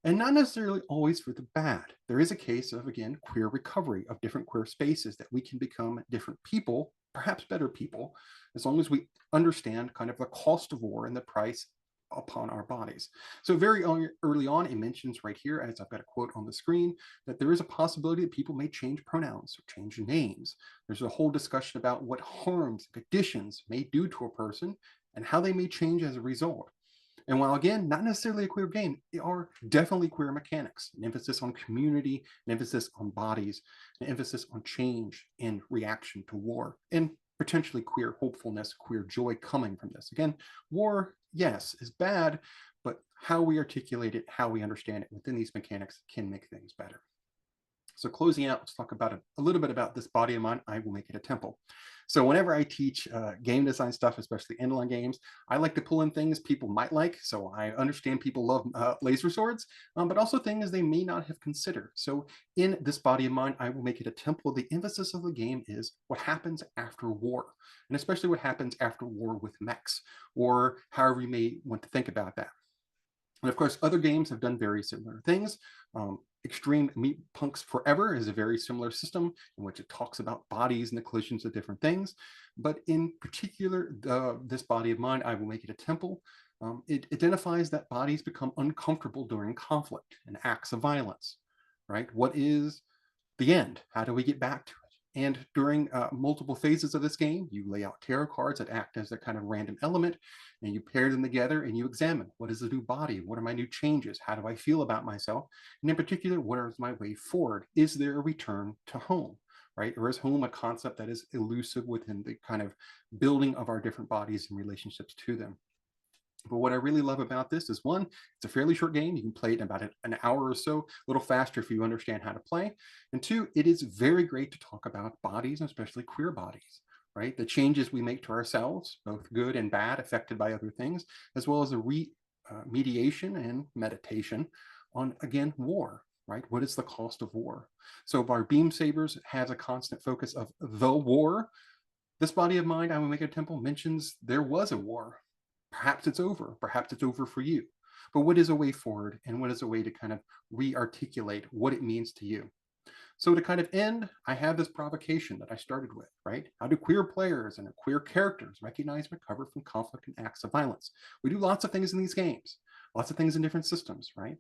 And not necessarily always for the bad. There is a case of, again, queer recovery of different queer spaces, that we can become different people, perhaps better people, as long as we understand kind of the cost of war and the price upon our bodies. So very early on, it mentions right here, as I've got a quote on the screen, that there is a possibility that people may change pronouns or change names. There's a whole discussion about what harms, conditions may do to a person and how they may change as a result. And while, again, not necessarily a queer game, they are definitely queer mechanics, an emphasis on community, an emphasis on bodies, an emphasis on change and reaction to war, and potentially queer hopefulness, queer joy coming from this. Again, war, yes, is bad, but how we articulate it, how we understand it within these mechanics can make things better. So closing out, let's talk about a little bit about this body of mine. I will make it a temple. So whenever I teach game design stuff, especially inline games, I like to pull in things people might like. So I understand people love laser swords, but also things they may not have considered. So in this body of mine, I will make it a temple. The emphasis of the game is what happens after war, and especially what happens after war with mechs, or however you may want to think about that. And of course, other games have done very similar things. Extreme Meat Punks Forever is a very similar system in which it talks about bodies and the collisions of different things. But in particular, this body of mine, I will make it a temple. It identifies that bodies become uncomfortable during conflict and acts of violence, right? What is the end? How do we get back to it? And during multiple phases of this game, you lay out tarot cards that act as a kind of random element, and you pair them together and you examine, what is the new body? What are my new changes? How do I feel about myself? And in particular, what is my way forward? Is there a return to home, right? Or is home a concept that is elusive within the kind of building of our different bodies and relationships to them? But what I really love about this is, one, it's a fairly short game. You can play it in about an hour or so, a little faster if you understand how to play. And two, it is very great to talk about bodies, and especially queer bodies, right? The changes we make to ourselves, both good and bad, affected by other things, as well as a mediation and meditation on, again, war, right? What is the cost of war? So if our Beam Sabers has a constant focus of the war, this body of mine, I Will Make a Temple, mentions there was a war. Perhaps it's over. Perhaps it's over for you. But what is a way forward, and what is a way to kind of re-articulate what it means to you? So to kind of end, I have this provocation that I started with, right? How do queer players and queer characters recognize and recover from conflict and acts of violence? We do lots of things in these games, lots of things in different systems, right?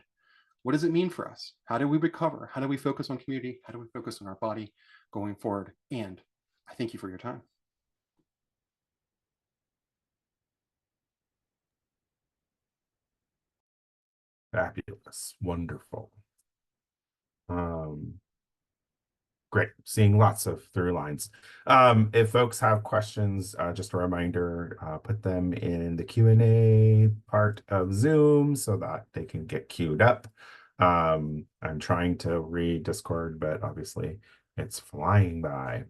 What does it mean for us? How do we recover? How do we focus on community? How do we focus on our body going forward? And I thank you for your time. Fabulous. Wonderful. Great, seeing lots of through lines. If folks have questions, just a reminder, put them in the Q&A part of Zoom so that they can get queued up. I'm trying to read Discord, but obviously it's flying by.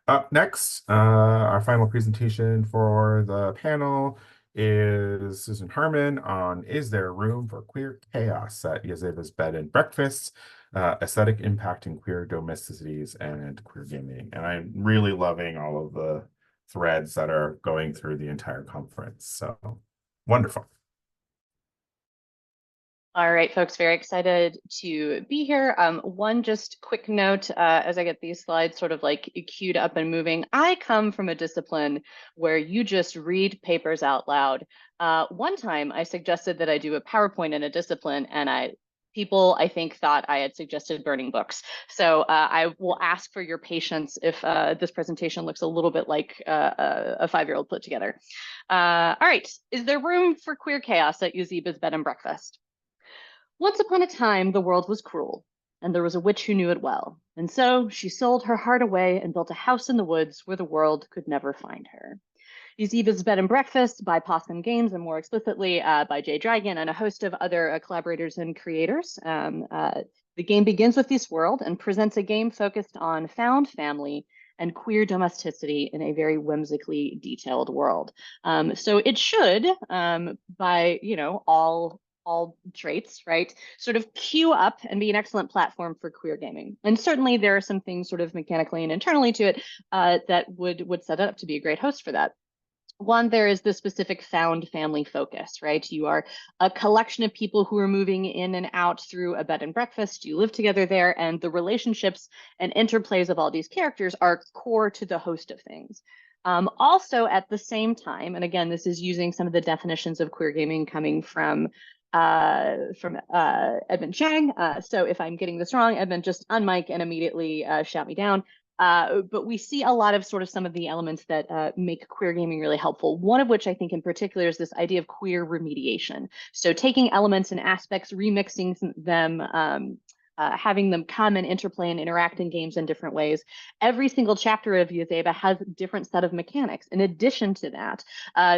Up next, our final presentation for the panel is Susan Haarman on Is There Room for Queer Chaos at Yazeba's Bed and Breakfast? Aesthetic impact in queer domesticities and queer gaming. And I'm really loving all of the threads that are going through the entire conference. So wonderful. All right, folks, very excited to be here. One just quick note as I get these slides sort of like queued up and moving. I come from a discipline where you just read papers out loud. One time I suggested that I do a PowerPoint in a discipline, and people, I think, thought I had suggested burning books. So I will ask for your patience if this presentation looks a little bit like a 5-year-old put together. All right, is there room for queer chaos at Yazeba's Bed and Breakfast? Once upon a time, the world was cruel, and there was a witch who knew it well. And so she sold her heart away and built a house in the woods where the world could never find her. Yazeba's Bed and Breakfast by Possum Games, and more explicitly by Jay Dragon and a host of other collaborators and creators. The game begins with this world and presents a game focused on found family and queer domesticity in a very whimsically detailed world. So it should, by all traits, right, sort of queue up and be an excellent platform for queer gaming. And certainly there are some things sort of mechanically and internally to it that would set it up to be a great host for that. One, there is the specific found family focus, right? You are a collection of people who are moving in and out through a bed and breakfast. You live together there, and the relationships and interplays of all these characters are core to the host of things. Also, at the same time, and again, this is using some of the definitions of queer gaming coming from Edmond Chang. So if I'm getting this wrong, Edmond, just unmic and immediately shout me down. But we see a lot of sort of some of the elements that make queer gaming really helpful. One of which I think in particular is this idea of queer remediation. So taking elements and aspects, remixing them, having them come and interplay and interact in games in different ways. Every single chapter of Yazeba has a different set of mechanics. In addition to that,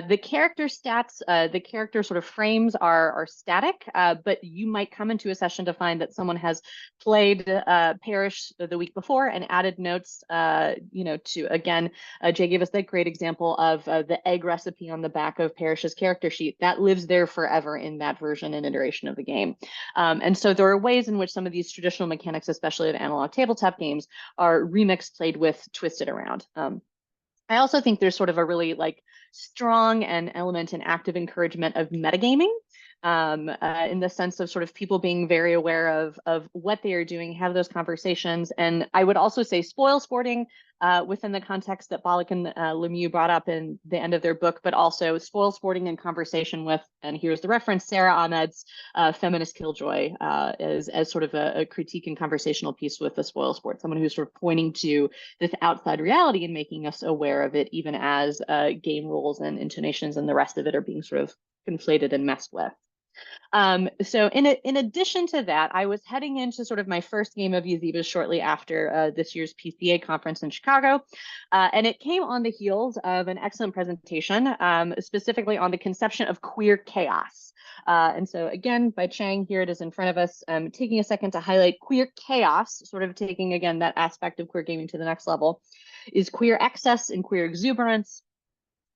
the character stats, the character sort of frames are static, but you might come into a session to find that someone has played Parish the week before and added notes, to, again, Jay gave us that great example of the egg recipe on the back of Parish's character sheet. That lives there forever in that version and iteration of the game. And so there are ways in which some of these traditional mechanics, especially of analog tabletop games, are remixed, played with, twisted around. I also think there's sort of a really strong and element and active encouragement of metagaming, in the sense of sort of people being very aware of what they are doing, have those conversations. And I would also say spoil sporting within the context that Bollock and Lemieux brought up in the end of their book, but also spoil sporting in conversation with, and here's the reference, Sarah Ahmed's Feminist Killjoy as sort of a critique and conversational piece with the spoil sport, someone who's sort of pointing to this outside reality and making us aware of it, even as game rules and intonations and the rest of it are being sort of conflated and messed with. So in addition to that, I was heading into sort of my first game of Yazeba shortly after this year's PCA conference in Chicago. And it came on the heels of an excellent presentation, specifically on the conception of queer chaos. And so again, by Chang, here it is in front of us, taking a second to highlight queer chaos, sort of taking, again, that aspect of queer gaming to the next level, is queer excess and queer exuberance.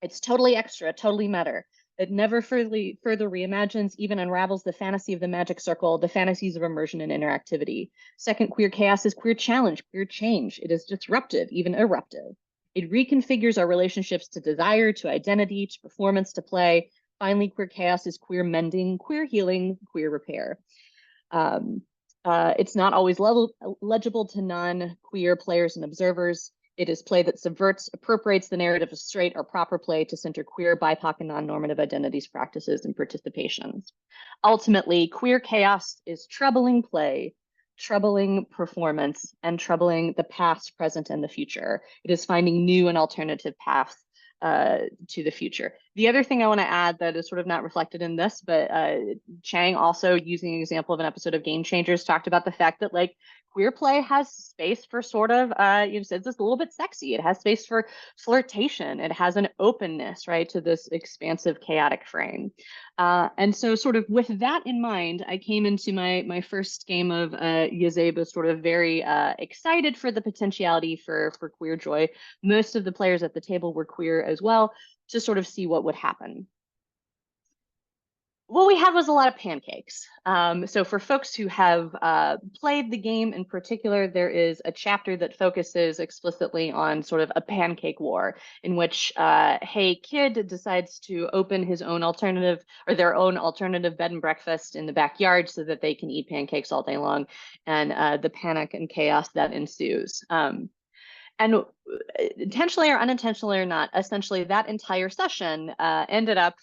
It's totally extra, totally meta. It never further reimagines, even unravels the fantasy of the magic circle, the fantasies of immersion and interactivity. Second, queer chaos is queer challenge, queer change. It is disruptive, even eruptive. It reconfigures our relationships to desire, to identity, to performance, to play. Finally, queer chaos is queer mending, queer healing, queer repair. It's not always legible to non-queer players and observers. It is play that subverts, appropriates the narrative of straight or proper play to center queer, BIPOC, and non-normative identities, practices, and participations. Ultimately, queer chaos is troubling play, troubling performance, and troubling the past, present, and the future. It is finding new and alternative paths to the future. The other thing I want to add that is sort of not reflected in this, but Chang, also using an example of an episode of Game Changers, talked about the fact that like queer play has space for sort of, you know, it's just a little bit sexy. It has space for flirtation. It has an openness, right, to this expansive, chaotic frame. And so sort of with that in mind, I came into my first game of Yazeba sort of very excited for the potentiality for queer joy. Most of the players at the table were queer as well, to sort of see what would happen. What we had was a lot of pancakes. So for folks who have played the game in particular, there is a chapter that focuses explicitly on sort of a pancake war, in which Hey Kid decides to open his own alternative, or their own alternative bed and breakfast in the backyard so that they can eat pancakes all day long, and the panic and chaos that ensues. And intentionally or unintentionally or not, essentially that entire session ended up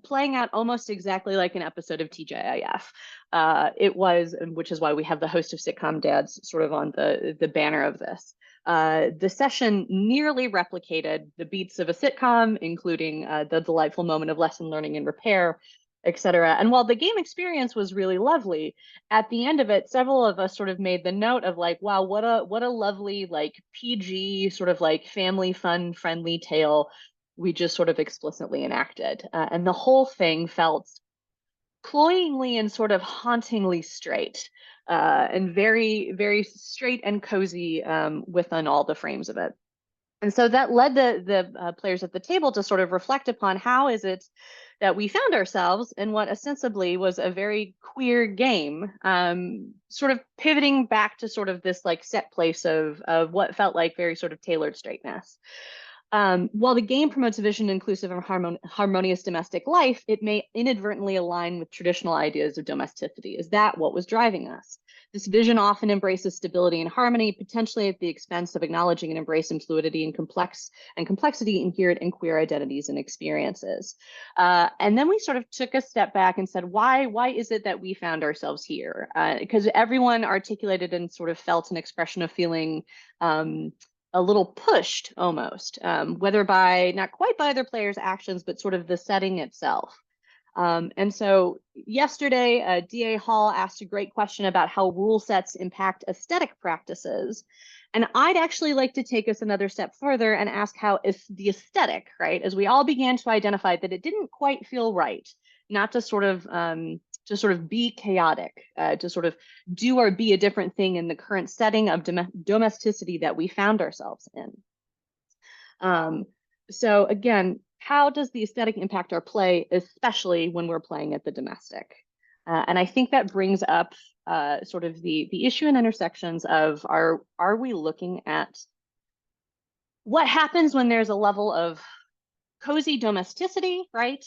playing out almost exactly like an episode of TJIF. It was, which is why we have the host of Sitcom Dads sort of on the banner of this. The session nearly replicated the beats of a sitcom, including the delightful moment of lesson learning and repair, etc. And while the game experience was really lovely, at the end of it, several of us sort of made the note of like, wow, what a lovely like PG sort of like family fun friendly tale we just sort of explicitly enacted. And the whole thing felt cloyingly and sort of hauntingly straight, and very, very straight and cozy within all the frames of it. And so that led the players at the table to sort of reflect upon how is it that we found ourselves in what ostensibly was a very queer game, sort of pivoting back to sort of this like set place of what felt like very sort of tailored straightness. While the game promotes a vision inclusive and harmonious domestic life, it may inadvertently align with traditional ideas of domesticity. Is that what was driving us? This vision often embraces stability and harmony, potentially at the expense of acknowledging and embracing fluidity and complexity inherent in queer identities and experiences. And then we sort of took a step back and said, why is it that we found ourselves here? Because everyone articulated and sort of felt an expression of feeling a little pushed almost, whether by not quite by other players' actions, but sort of the setting itself. And so yesterday, DA Hall asked a great question about how rule sets impact aesthetic practices. And I'd actually like to take us another step further and ask how if the aesthetic, right, as we all began to identify that it didn't quite feel right, not to sort of be chaotic, to sort of do or be a different thing in the current setting of domesticity that we found ourselves in. So again, how does the aesthetic impact our play, especially when we're playing at the domestic? And I think that brings up sort of the issue and intersections of are we looking at what happens when there's a level of cozy domesticity, right?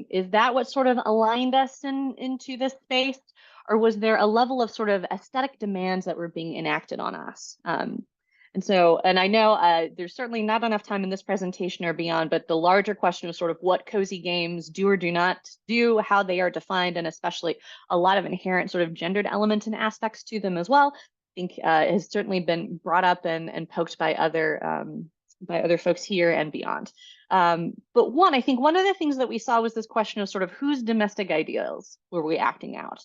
Is that what sort of aligned us into this space? Or was there a level of sort of aesthetic demands that were being enacted on us? And I know there's certainly not enough time in this presentation or beyond, but the larger question of sort of what cozy games do or do not do, how they are defined, and especially a lot of inherent sort of gendered elements and aspects to them as well, I think has certainly been brought up and poked by other folks here and beyond. But I think one of the things that we saw was this question of sort of whose domestic ideals were we acting out?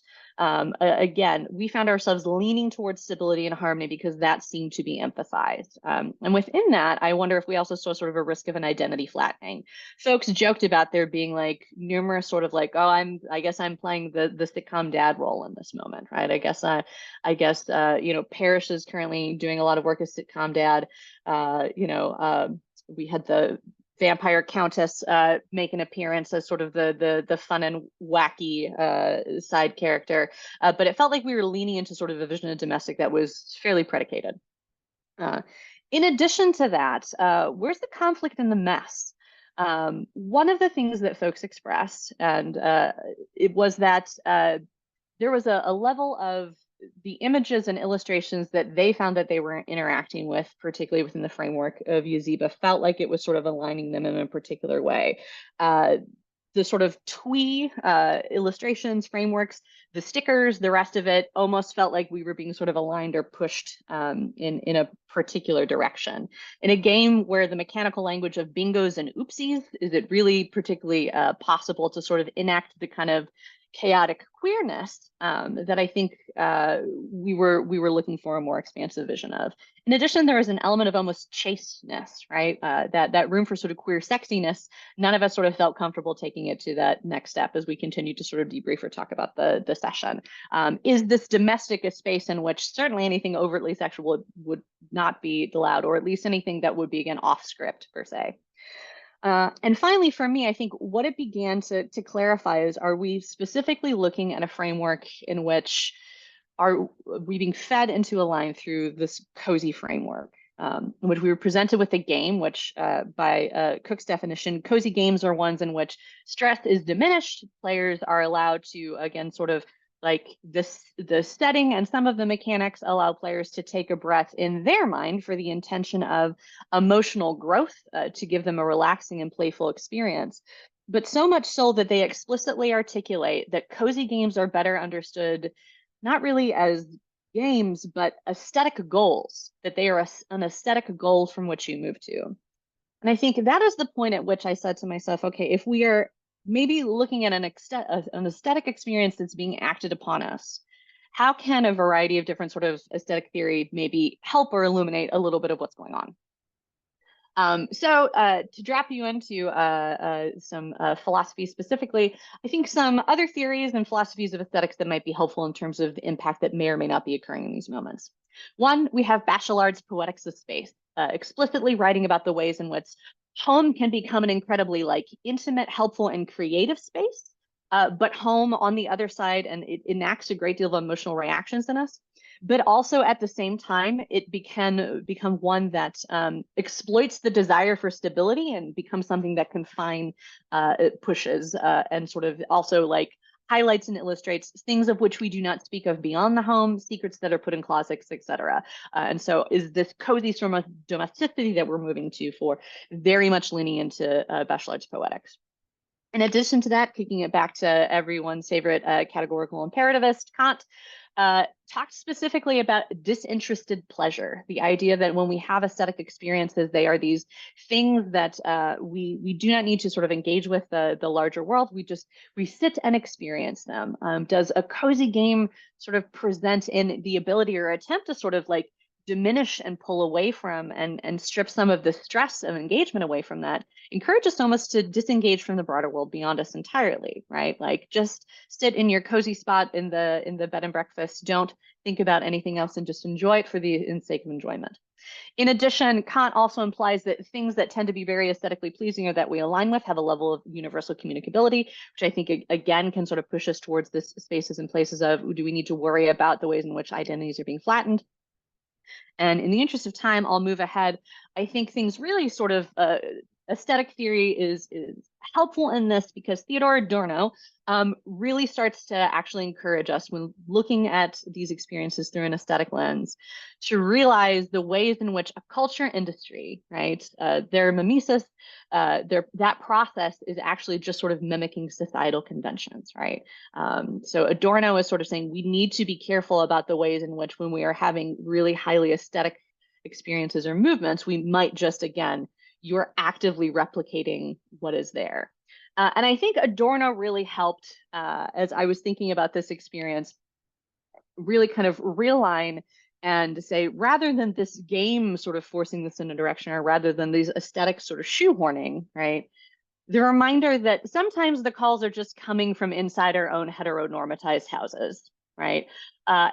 Again, we found ourselves leaning towards stability and harmony because that seemed to be emphasized. And within that, I wonder if we also saw sort of a risk of an identity flattening. Folks joked about there being like numerous sort of like, oh, I guess I'm playing the sitcom dad role in this moment, right? I guess you know, Parrish is currently doing a lot of work as sitcom dad. We had the vampire countess make an appearance as sort of the fun and wacky side character, but it felt like we were leaning into sort of a vision of domestic that was fairly predicated. In addition to that, where's the conflict and the mess? One of the things that folks expressed, and it was that there was a level of the images and illustrations that they found that they were interacting with, particularly within the framework of Yazeba, felt like it was sort of aligning them in a particular way. The the sort of twee illustrations, frameworks, the stickers, the rest of it almost felt like we were being sort of aligned or pushed in a particular direction. In a game where the mechanical language of bingos and oopsies, is it really particularly possible to sort of enact the kind of chaotic queerness that I think we were looking for a more expansive vision of. In addition, there was an element of almost chasteness, right? That room for sort of queer sexiness. None of us sort of felt comfortable taking it to that next step as we continue to sort of debrief or talk about the session. Is this domestic a space in which certainly anything overtly sexual would not be allowed, or at least anything that would be, again, off script per se? And finally, for me, I think what it began to clarify is, are we specifically looking at a framework in which are we being fed into a line through this cozy framework, in which we were presented with a game, which by Cook's definition, cozy games are ones in which stress is diminished. Players are allowed to, again, sort of like the setting and some of the mechanics allow players to take a breath in their mind for the intention of emotional growth, to give them a relaxing and playful experience. But so much so that they explicitly articulate that cozy games are better understood not really as games, but aesthetic goals, that they are an aesthetic goal from which you move to. And I think that is the point at which I said to myself, okay, if we are maybe looking at an aesthetic experience that's being acted upon us, how can a variety of different sort of aesthetic theory maybe help or illuminate a little bit of what's going on? So to drop you into some philosophy specifically, I think some other theories and philosophies of aesthetics that might be helpful in terms of the impact that may or may not be occurring in these moments. One, we have Bachelard's Poetics of Space, explicitly writing about the ways in which home can become an incredibly intimate, helpful, and creative space, but home on the other side, and it enacts a great deal of emotional reactions in us. But also at the same time, it can become one that exploits the desire for stability and becomes something that confine, it pushes, and sort of also highlights and illustrates things of which we do not speak of beyond the home, secrets that are put in closets, etc. And so is this cozy sort of domesticity that we're moving to for very much leaning into Bachelard's Poetics. In addition to that, kicking it back to everyone's favorite categorical imperativist, Kant, talked specifically about disinterested pleasure, the idea that when we have aesthetic experiences, they are these things that we do not need to sort of engage with the larger world. We sit and experience them. Does a cozy game sort of present in the ability or attempt to sort of diminish and pull away from and strip some of the stress of engagement away from that, encourage us almost to disengage from the broader world beyond us entirely, right? Just sit in your cozy spot in the bed and breakfast. Don't think about anything else and just enjoy it for the sake of enjoyment. In addition, Kant also implies that things that tend to be very aesthetically pleasing or that we align with have a level of universal communicability, which I think, again, can sort of push us towards this spaces and places of, do we need to worry about the ways in which identities are being flattened? And in the interest of time, I'll move ahead. I think things really sort of aesthetic theory is helpful in this because Theodor Adorno really starts to actually encourage us when looking at these experiences through an aesthetic lens to realize the ways in which a culture industry, right, their mimesis, that process is actually just sort of mimicking societal conventions, right? So Adorno is sort of saying we need to be careful about the ways in which when we are having really highly aesthetic experiences or movements, we might just, again, you're actively replicating what is there. And I think Adorno really helped, as I was thinking about this experience, really kind of realign and say, rather than this game sort of forcing this in a direction, or rather than these aesthetic sort of shoehorning, right? The reminder that sometimes the calls are just coming from inside our own heteronormatized houses, right?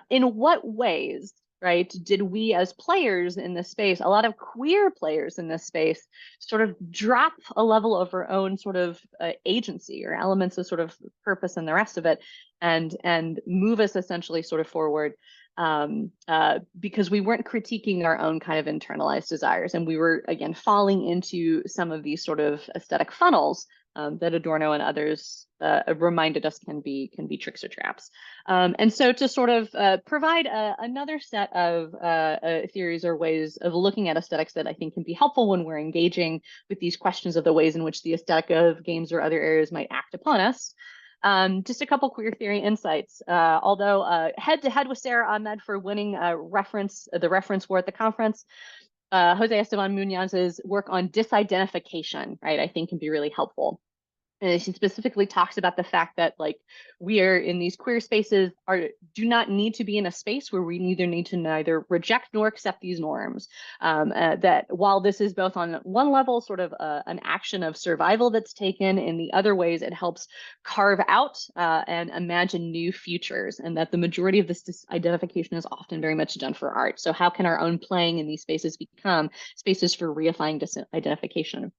In what ways, right, did we as players in this space, a lot of queer players in this space, sort of drop a level of our own sort of agency or elements of sort of purpose and the rest of it, and move us essentially sort of forward, because we weren't critiquing our own kind of internalized desires, and we were, again, falling into some of these sort of aesthetic funnels that Adorno and others reminded us can be tricks or traps. And so to sort of provide another set of theories or ways of looking at aesthetics that I think can be helpful when we're engaging with these questions of the ways in which the aesthetic of games or other areas might act upon us. Just a couple queer theory insights. Although head-to-head with Sarah Ahmed for winning the reference war at the conference, Jose Esteban Munoz's work on disidentification, right, I think can be really helpful. And she specifically talks about the fact that like we are in these queer spaces do not need to be in a space where we need to neither reject nor accept these norms. That while this is both on one level sort of an action of survival that's taken, in the other ways it helps carve out and imagine new futures, and that the majority of this disidentification is often very much done for art. So how can our own playing in these spaces become spaces for reifying disidentification?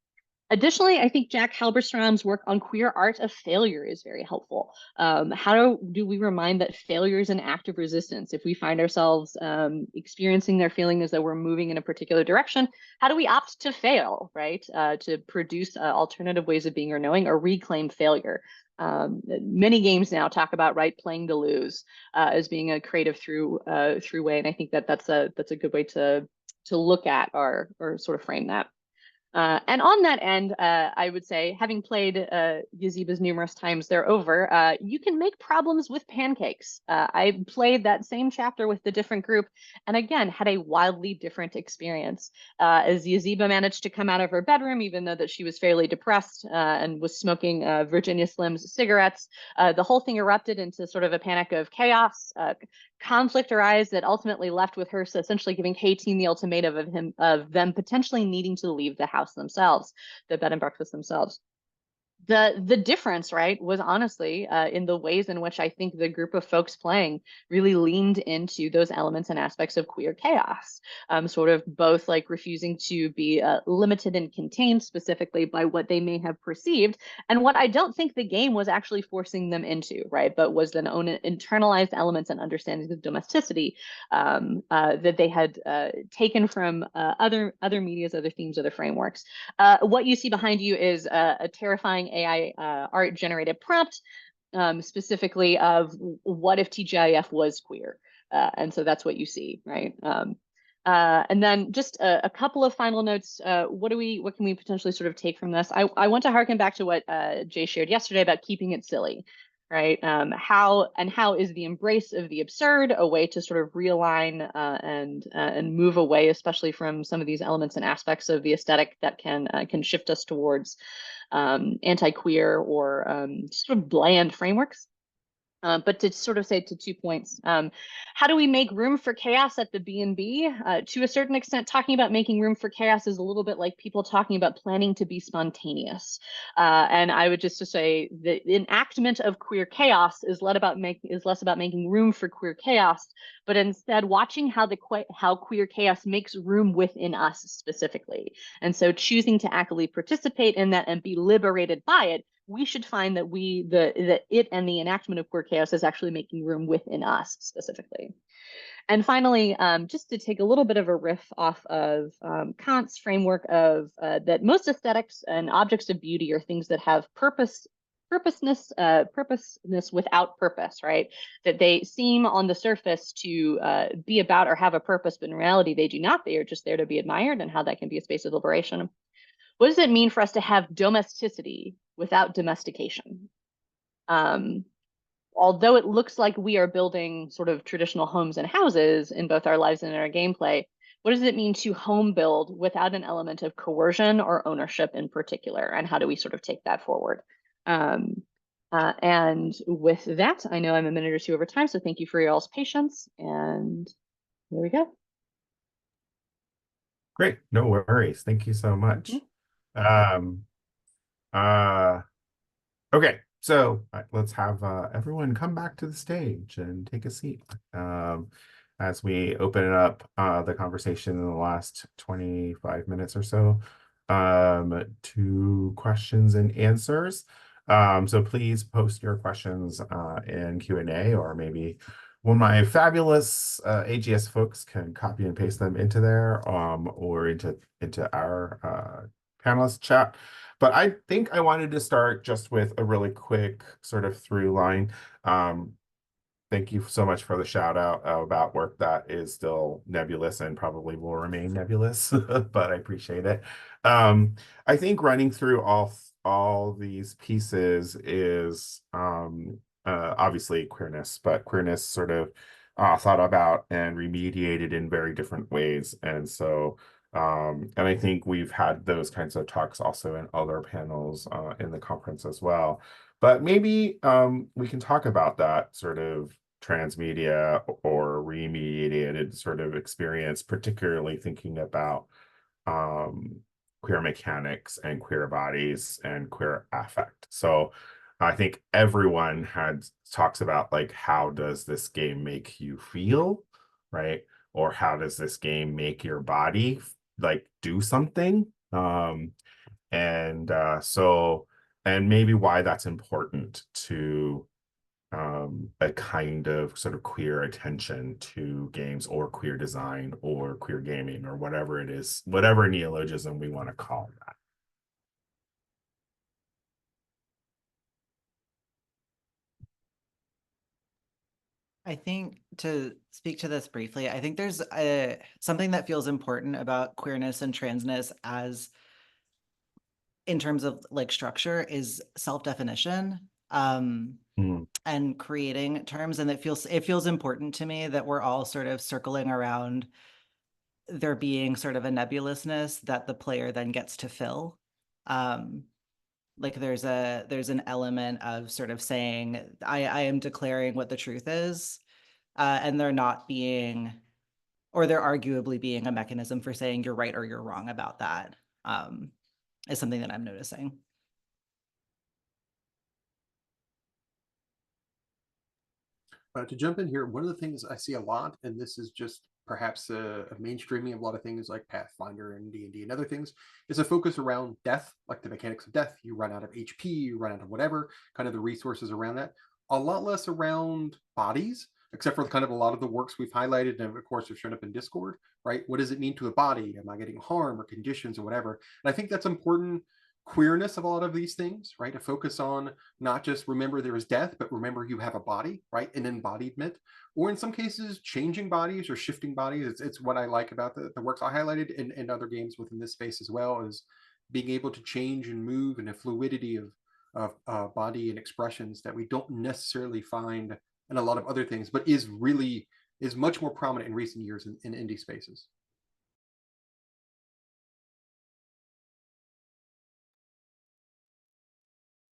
Additionally, I think Jack Halberstram's work on queer art of failure is very helpful. How do we remind that failure is an act of resistance? If we find ourselves experiencing their feeling as though we're moving in a particular direction, how do we opt to fail, right? To produce alternative ways of being or knowing, or reclaim failure. Many games now talk about playing to lose as being a creative through way, and I think that's a good way to look at or sort of frame that. And on that end, I would say, having played Yazeba's numerous times there over, you can make problems with pancakes. I played that same chapter with the different group, and again, had a wildly different experience. As Yazeba managed to come out of her bedroom, even though that she was fairly depressed and was smoking Virginia Slims cigarettes, the whole thing erupted into sort of a panic of chaos, conflict arise that ultimately left with her essentially giving K-Team the ultimatum of them potentially needing to leave the house themselves, the bed and breakfast themselves. The difference, right, was honestly in the ways in which I think the group of folks playing really leaned into those elements and aspects of queer chaos, sort of both like refusing to be limited and contained specifically by what they may have perceived, and what I don't think the game was actually forcing them into, right, but was then own internalized elements and understandings of domesticity that they had taken from other medias, other themes, other frameworks. What you see behind you is a terrifying AI art generated prompt, specifically of what if TGIF was queer, and so that's what you see, right? And then just a couple of final notes. What can we potentially sort of take from this? I want to harken back to what Jay shared yesterday about keeping it silly, right? How is the embrace of the absurd a way to sort of realign and move away, especially from some of these elements and aspects of the aesthetic that can shift us towards anti-queer or sort of bland frameworks. But to sort of say to 2 points, how do we make room for chaos at the B&B? To a certain extent, talking about making room for chaos is a little bit like people talking about planning to be spontaneous. And I would just to say the enactment of queer chaos is less about making room for queer chaos, but instead watching how queer chaos makes room within us specifically. And so choosing to actively participate in that and be liberated by it, we should find that it and the enactment of queer chaos is actually making room within us specifically. And finally, just to take a little bit of a riff off of Kant's framework of that most aesthetics and objects of beauty are things that have purposeness without purpose, right? That they seem on the surface to be about or have a purpose, but in reality they do not. They are just there to be admired, and how that can be a space of liberation. What does it mean for us to have domesticity without domestication? Although it looks like we are building sort of traditional homes and houses in both our lives and in our gameplay, what does it mean to home build without an element of coercion or ownership in particular? And how do we sort of take that forward? And with that, I know I'm a minute or two over time, so thank you for your all's patience. And there we go. Great, no worries. Thank you so much. Okay, so let's have everyone come back to the stage and take a seat as we open up the conversation in the last 25 minutes or so to questions and answers. So please post your questions in Q&A, or maybe one of my fabulous AGS folks can copy and paste them into there or into our panelist chat. but I think I wanted to start just with a really quick sort of through line. Thank you so much for the shout out about work that is still nebulous and probably will remain nebulous, but I appreciate it. I think running through all these pieces is obviously queerness, but queerness sort of thought about and remediated in very different ways. And so, and I think we've had those kinds of talks also in other panels in the conference as well. But maybe we can talk about that sort of transmedia or remediated sort of experience, particularly thinking about queer mechanics and queer bodies and queer affect. So I think everyone talks about like, how does this game make you feel, right? Or how does this game make your body like do something? And maybe why that's important to a kind of sort of queer attention to games or queer design or queer gaming or whatever it is, whatever neologism we want to call that. I think to speak to this briefly, I think there's something that feels important about queerness and transness as in terms of like structure is self-definition and creating terms. And it feels important to me that we're all sort of circling around there being sort of a nebulousness that the player then gets to fill. Like there's an element of sort of saying, I am declaring what the truth is, and there not being, or there arguably being a mechanism for saying you're right or you're wrong about that, is something that I'm noticing. To jump in here, one of the things I see a lot, and this is just perhaps a mainstreaming of a lot of things like Pathfinder and D&D and other things, is a focus around death, like the mechanics of death. You run out of HP, you run out of whatever, kind of the resources around that. A lot less around bodies, except for kind of a lot of the works we've highlighted and of course have shown up in Discord, right? What does it mean to a body? Am I getting harm or conditions or whatever? And I think that's important queerness of a lot of these things, right? To focus on not just remember there is death, but remember you have a body, right? An embodiment, or in some cases, changing bodies or shifting bodies. It's what I like about the works I highlighted in other games within this space as well, is being able to change and move in a fluidity of body and expressions that we don't necessarily find in a lot of other things, but is much more prominent in recent years in indie spaces.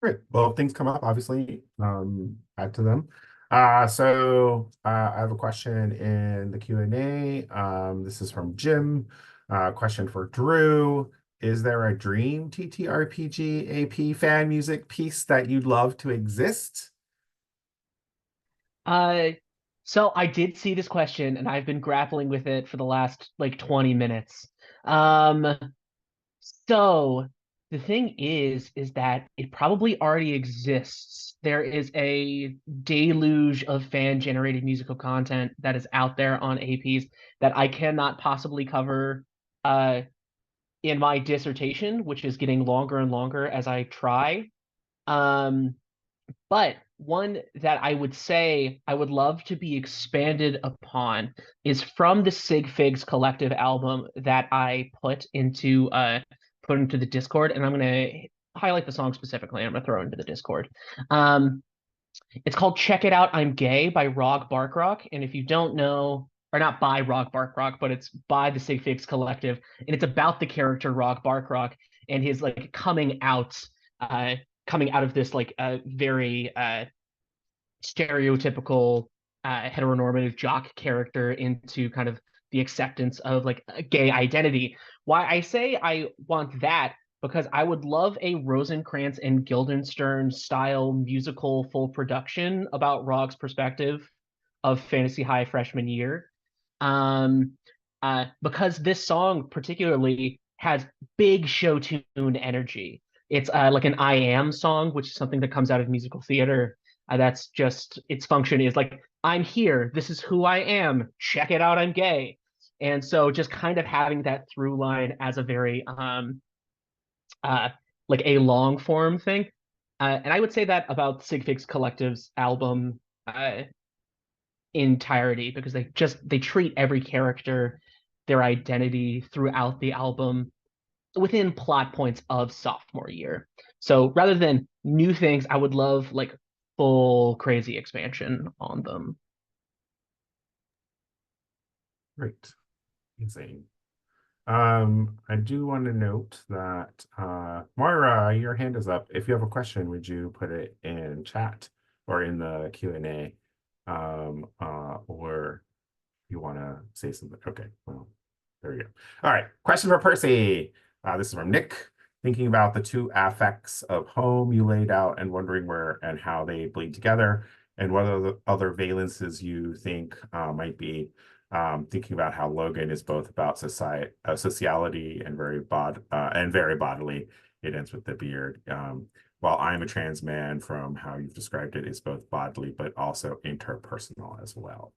Great. Well, if things come up, obviously, add to them. So I have a question in the Q&A. This is from Jim. Question for Drew. Is there a dream TTRPG AP fan music piece that you'd love to exist? So I did see this question, and I've been grappling with it for the last like 20 minutes. So the thing is that it probably already exists. There is a deluge of fan-generated musical content that is out there on APs that I cannot possibly cover in my dissertation, which is getting longer and longer as I try. But one that I would say I would love to be expanded upon is from the Sig Figs collective album that I put into the Discord, and I'm going to highlight the song specifically. I'm going to throw it into the Discord. It's called Check It Out, I'm Gay by Rog Barkrock. And if you don't know, or not by Rog Barkrock, but it's by the Sig Figs collective, and it's about the character Rog Barkrock and his like coming out of this like very stereotypical heteronormative jock character into kind of the acceptance of like a gay identity. Why I say I want that, because I would love a Rosencrantz and Guildenstern style musical full production about Rog's perspective of Fantasy High freshman year. Because this song particularly has big show tune energy. It's like an I am song, which is something that comes out of musical theater. That's just its function is like, I'm here. This is who I am. Check it out. I'm gay. And so just kind of having that through line as a very like a long form thing. And I would say that about Sigfix Collective's album entirety, because they treat every character, their identity throughout the album within plot points of sophomore year. So rather than new things, I would love like full crazy expansion on them. Great. Insane. I do want to note that Moira, your hand is up. If you have a question, would you put it in chat or in the Q&A? Or you want to say something? Okay, well, there we go. All right, question for Percy. This is from Nick. Thinking about the two affects of home you laid out and wondering where and how they bleed together, and what other valences you think might be. Thinking about how Logan is both about sociality and very bodily. It ends with the beard. While I'm a trans man, from how you've described it, is both bodily but also interpersonal as well.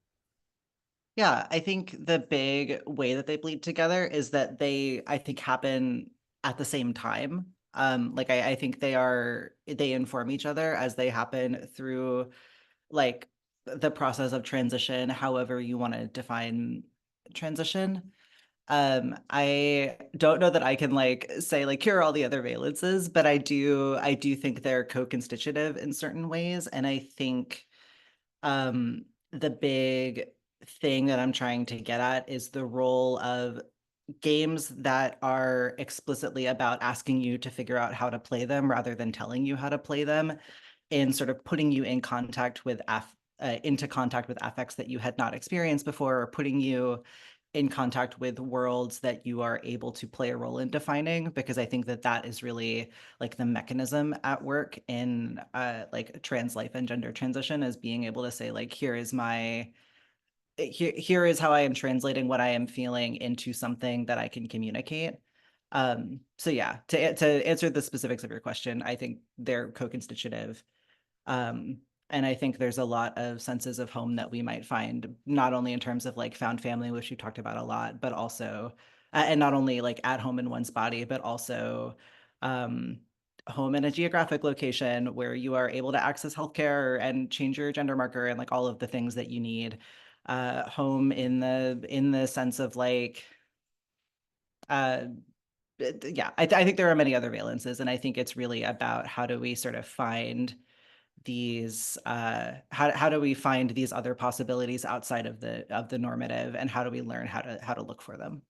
Yeah, I think the big way that they bleed together is that they, I think, happen at the same time. Like I think they inform each other as they happen through like the process of transition, however you want to define transition. I don't know that I can like say like here are all the other valences, but I do think they're co-constitutive in certain ways, and I think the big thing that I'm trying to get at is the role of games that are explicitly about asking you to figure out how to play them rather than telling you how to play them, in sort of putting you in contact with into contact with affects that you had not experienced before, or putting you in contact with worlds that you are able to play a role in defining, because I think that is really like the mechanism at work in like trans life and gender transition, is being able to say like, here is how I am translating what I am feeling into something that I can communicate. So yeah, to answer the specifics of your question, I think they're co-constitutive. And I think there's a lot of senses of home that we might find, not only in terms of like found family, which we talked about a lot, but also, and not only like at home in one's body, but also home in a geographic location where you are able to access healthcare and change your gender marker and like all of the things that you need. Home in the sense of like, yeah, I think there are many other valences, and I think it's really about how do we sort of find these how do we find these other possibilities outside of the normative, and how do we learn how to look for them.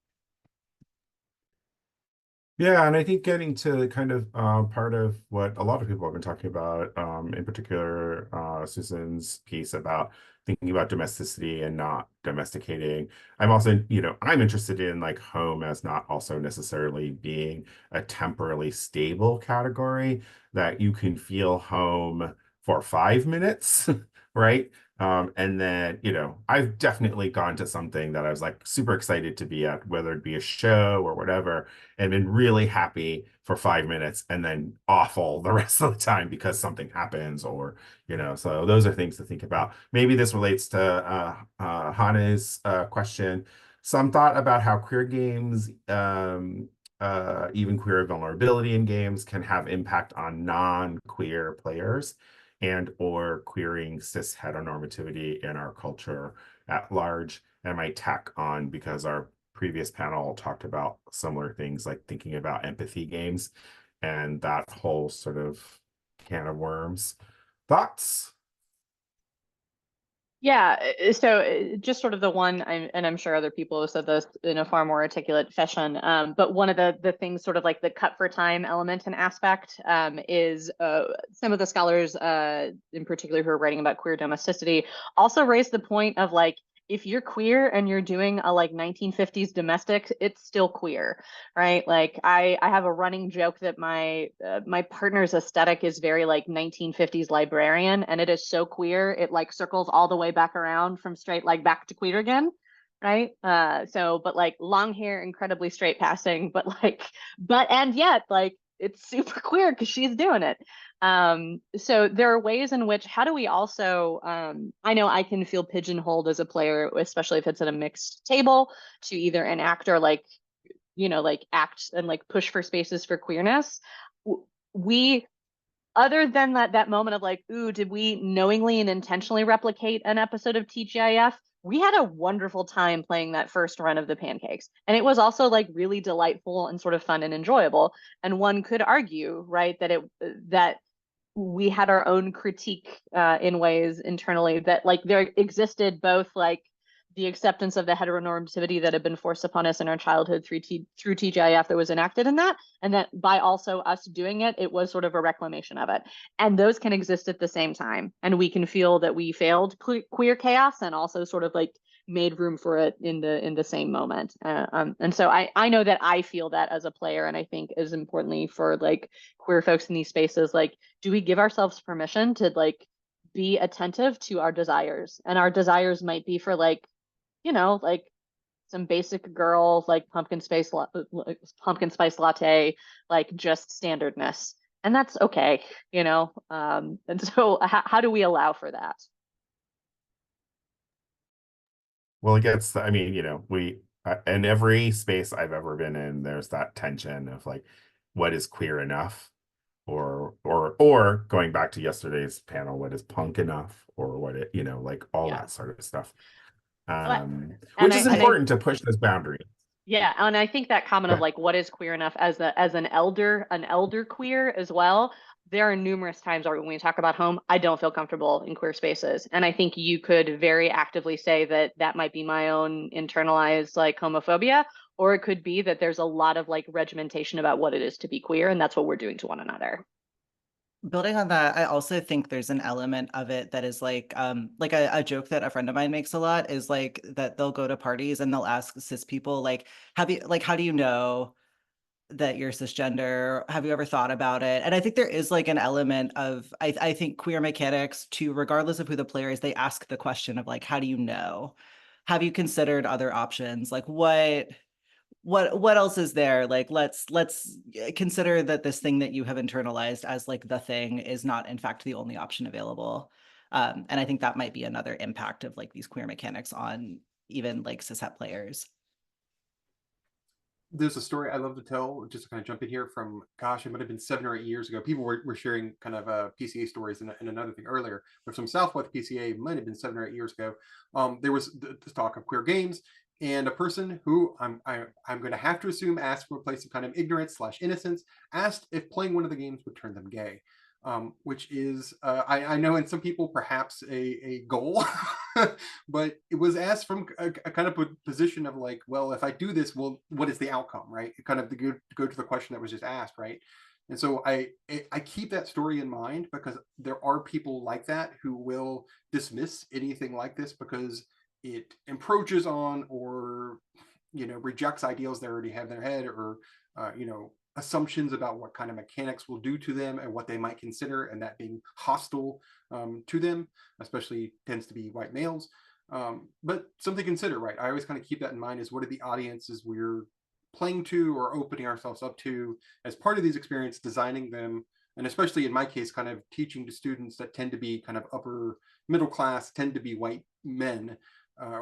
Yeah, and I think getting to kind of part of what a lot of people have been talking about, in particular, Susan's piece about thinking about domesticity and not domesticating. I'm also, I'm interested in like home as not also necessarily being a temporally stable category, that you can feel home for 5 minutes, right? And then, I've definitely gone to something that I was like super excited to be at, whether it be a show or whatever, and been really happy for 5 minutes and then awful the rest of the time because something happens, or, so those are things to think about. Maybe this relates to Hannah's question. Some thought about how queer games, even queer vulnerability in games, can have impact on non-queer players and or queering cis heteronormativity in our culture at large. And I might tack on, because our previous panel talked about similar things, like thinking about empathy games and that whole sort of can of worms. Thoughts? Yeah, so just sort of the one, and I'm sure other people have said this in a far more articulate fashion, but one of the things, sort of like the cut for time element and aspect, is some of the scholars, in particular, who are writing about queer domesticity, also raise the point of like, if you're queer and you're doing a like 1950s domestic, it's still queer, right? Like I have a running joke that my partner's aesthetic is very like 1950s librarian, and it is so queer it like circles all the way back around from straight like back to queer again, right? But like long hair, incredibly straight passing, and yet like it's super queer because she's doing it. So there are ways in which, how do we also, I know I can feel pigeonholed as a player, especially if it's at a mixed table, to either enact or like, like act and like push for spaces for queerness. we, other than that moment of like, ooh, did we knowingly and intentionally replicate an episode of TGIF? We had a wonderful time playing that first run of the pancakes. And it was also like really delightful and sort of fun and enjoyable. And one could argue, right, that we had our own critique in ways internally, that like there existed both like the acceptance of the heteronormativity that had been forced upon us in our childhood through TGIF that was enacted in that, and that by also us doing it, it was sort of a reclamation of it. And those can exist at the same time, and we can feel that we failed queer chaos and also sort of like made room for it in the same moment. And so I know that I feel that as a player, and I think as importantly for like queer folks in these spaces, like, do we give ourselves permission to like be attentive to our desires? And our desires might be for like, like some basic girl, like pumpkin spice latte, like just standardness. And that's okay, And so how do we allow for that? Well, it gets, I mean, we, in every space I've ever been in, there's that tension of like, what is queer enough? Or going back to yesterday's panel, what is punk enough? Or what it, like all Yeah. that sort of stuff. And Which is important to push those boundaries. Yeah, and I think that comment of like what is queer enough as an elder queer as well. There are numerous times when we talk about home, I don't feel comfortable in queer spaces, and I think you could very actively say that that might be my own internalized like homophobia, or it could be that there's a lot of like regimentation about what it is to be queer, and that's what we're doing to one another. Building on that, I also think there's an element of it that is like a joke that a friend of mine makes a lot is like that they'll go to parties and they'll ask cis people like, how do you know that you're cisgender? Have you ever thought about it? And I think there is like an element of, I think queer mechanics too, regardless of who the player is, they ask the question of like, how do you know? Have you considered other options? Like what else is there? Like let's consider that this thing that you have internalized as like the thing is not in fact the only option available. And I think that might be another impact of like these queer mechanics on even like cishet players. There's a story I love to tell, just to kind of jump in here from, gosh, it might have been 7 or 8 years ago. People were sharing kind of PCA stories and another thing earlier, but from Southwest PCA, might have been 7 or 8 years ago. There was this talk of queer games, and a person who I'm going to have to assume asked from a place of kind of ignorance / innocence, asked if playing one of the games would turn them gay. Which is, I know in some people perhaps a goal, but it was asked from a kind of position of like, well, if I do this, well, what is the outcome, right? Kind of to go to the question that was just asked, right? And so I keep that story in mind because there are people like that who will dismiss anything like this because it encroaches on or rejects ideals they already have in their head, or assumptions about what kind of mechanics will do to them and what they might consider, and that being hostile to them, especially tends to be white males. But something to consider, right? I always kind of keep that in mind, is what are the audiences we're playing to or opening ourselves up to as part of these experiences, designing them, and especially in my case, kind of teaching to students that tend to be kind of upper middle class, tend to be white men,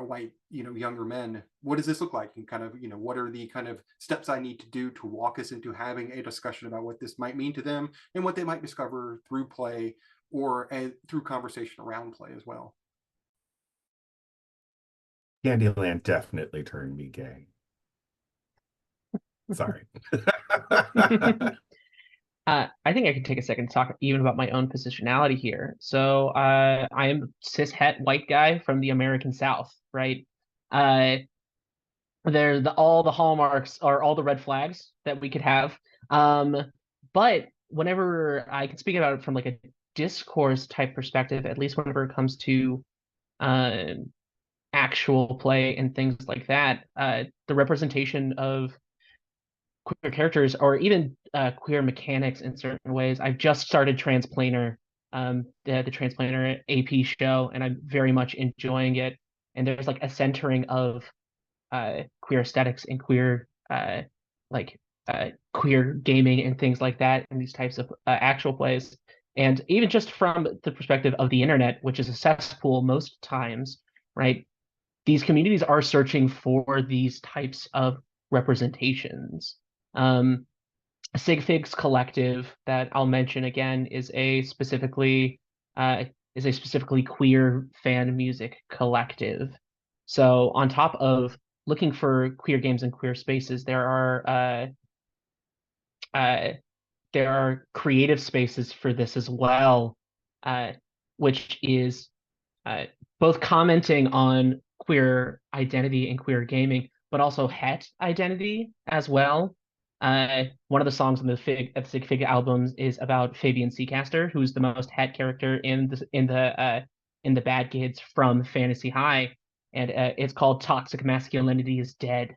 white, younger men. What does this look like? And kind of, what are the kind of steps I need to do to walk us into having a discussion about what this might mean to them and what they might discover through play or through conversation around play as well. Candyland definitely turned me gay. Sorry. I think I can take a second to talk even about my own positionality here. So I am a cis-het white guy from the American South, right? They're all the hallmarks or all the red flags that we could have. But whenever I can speak about it from like a discourse type perspective, at least whenever it comes to actual play and things like that, the representation of queer characters or even queer mechanics in certain ways. I've just started Transplaner, the Transplaner AP show, and I'm very much enjoying it. And there's like a centering of queer aesthetics and queer queer gaming and things like that in these types of actual plays. And even just from the perspective of the internet, which is a cesspool most times, right? These communities are searching for these types of representations. Sig Figs Collective that I'll mention again is a specifically queer fan music collective. So on top of looking for queer games and queer spaces, there are creative spaces for this as well, which is both commenting on queer identity and queer gaming, but also het identity as well. One of the songs on the Sig Fig albums is about Fabian Seacaster, who's the most het character in the Bad Kids from Fantasy High, and it's called "Toxic Masculinity is Dead."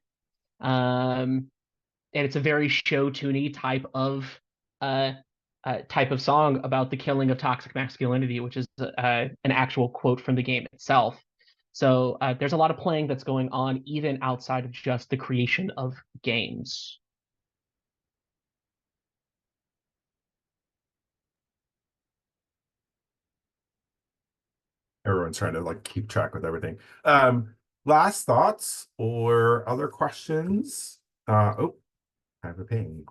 And it's a very show-tuney type of song about the killing of toxic masculinity, which is an actual quote from the game itself. So there's a lot of playing that's going on even outside of just the creation of games. Everyone's trying to like keep track with everything. Last thoughts or other questions? Oh, I have a ping.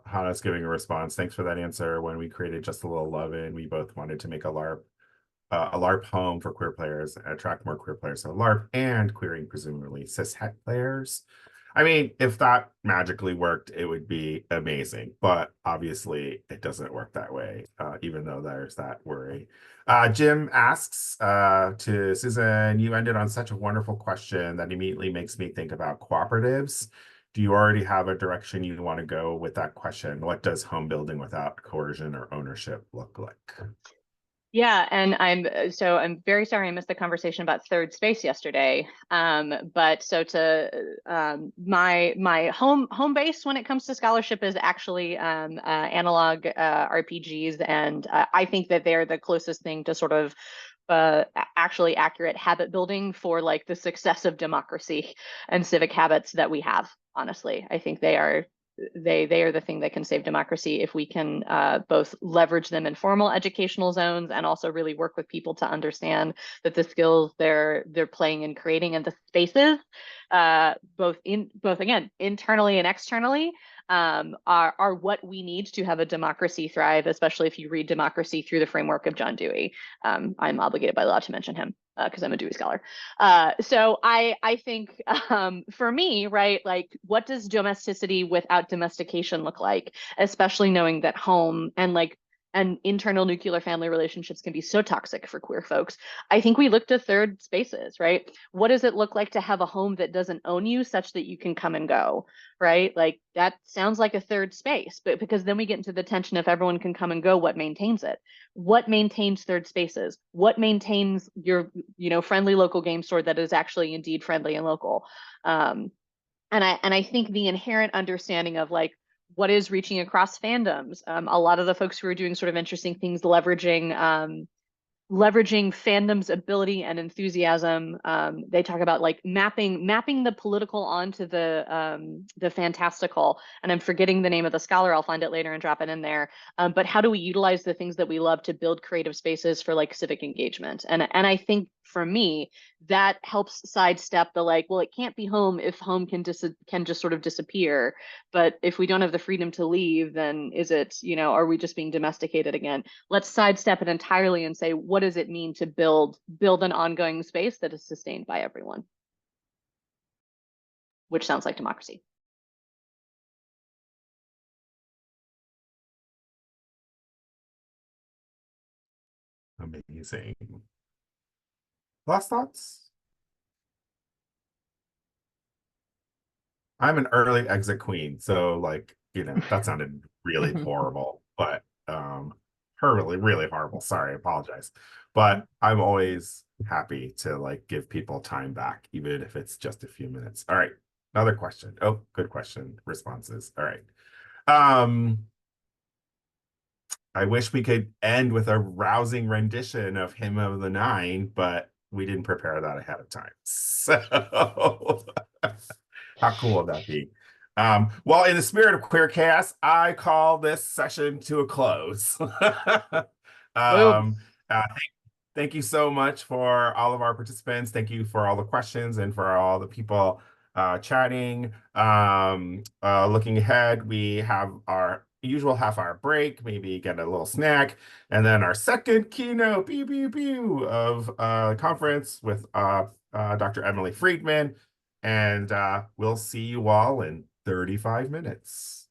Hannah's giving a response. Thanks for that answer. When we created Just a Little Lovin', we both wanted to make a LARP home for queer players, attract more queer players to LARP and queering presumably cis het players. I mean, if that magically worked, it would be amazing, but obviously it doesn't work that way, even though there's that worry. Jim asks to Susan, you ended on such a wonderful question that immediately makes me think about cooperatives. Do you already have a direction you want to go with that question? What does home building without coercion or ownership look like? Yeah, and I'm very sorry I missed the conversation about third space yesterday. But so to my home base when it comes to scholarship is actually analog RPGs, and I think that they're the closest thing to sort of actually accurate habit building for like the success of democracy and civic habits that we have. Honestly, I think they are the thing that can save democracy if we can both leverage them in formal educational zones and also really work with people to understand that the skills they're playing and creating and the spaces both again internally and externally are what we need to have a democracy thrive, especially if you read democracy through the framework of John Dewey. I'm obligated by law to mention him because I'm a Dewey scholar. So I think for me, right, like what does domesticity without domestication look like, especially knowing that home and internal nuclear family relationships can be so toxic for queer folks. I think we look to third spaces, right? What does it look like to have a home that doesn't own you such that you can come and go, right? Like that sounds like a third space, but because then we get into the tension if everyone can come and go, what maintains it? What maintains third spaces? What maintains your, friendly local game store that is actually indeed friendly and local? And I think the inherent understanding of like, what is reaching across fandoms? A lot of the folks who are doing sort of interesting things leveraging fandom's ability and enthusiasm. They talk about like mapping the political onto the fantastical. And I'm forgetting the name of the scholar. I'll find it later and drop it in there. But how do we utilize the things that we love to build creative spaces for like civic engagement? And I think for me, that helps sidestep the like, well, it can't be home if home can just sort of disappear. But if we don't have the freedom to leave, then is it, are we just being domesticated again? Let's sidestep it entirely and say, what does it mean to build an ongoing space that is sustained by everyone? Which sounds like democracy. Amazing. Last thoughts? I'm an early exit queen, so like, that sounded really horrible, but really, really horrible. Sorry, I apologize. But I'm always happy to like give people time back, even if it's just a few minutes. All right, another question. Oh, good question. Responses. All right. I wish we could end with a rousing rendition of Hymn of the Nine, but we didn't prepare that ahead of time. So how cool would that be? Well, in the spirit of queer chaos, I call this session to a close. Thank you so much for all of our participants. Thank you for all the questions and for all the people chatting. Looking ahead, we have our usual half-hour break, maybe get a little snack, and then our second keynote of conference with Dr. Emily Friedman. And we'll see you all in 35 minutes.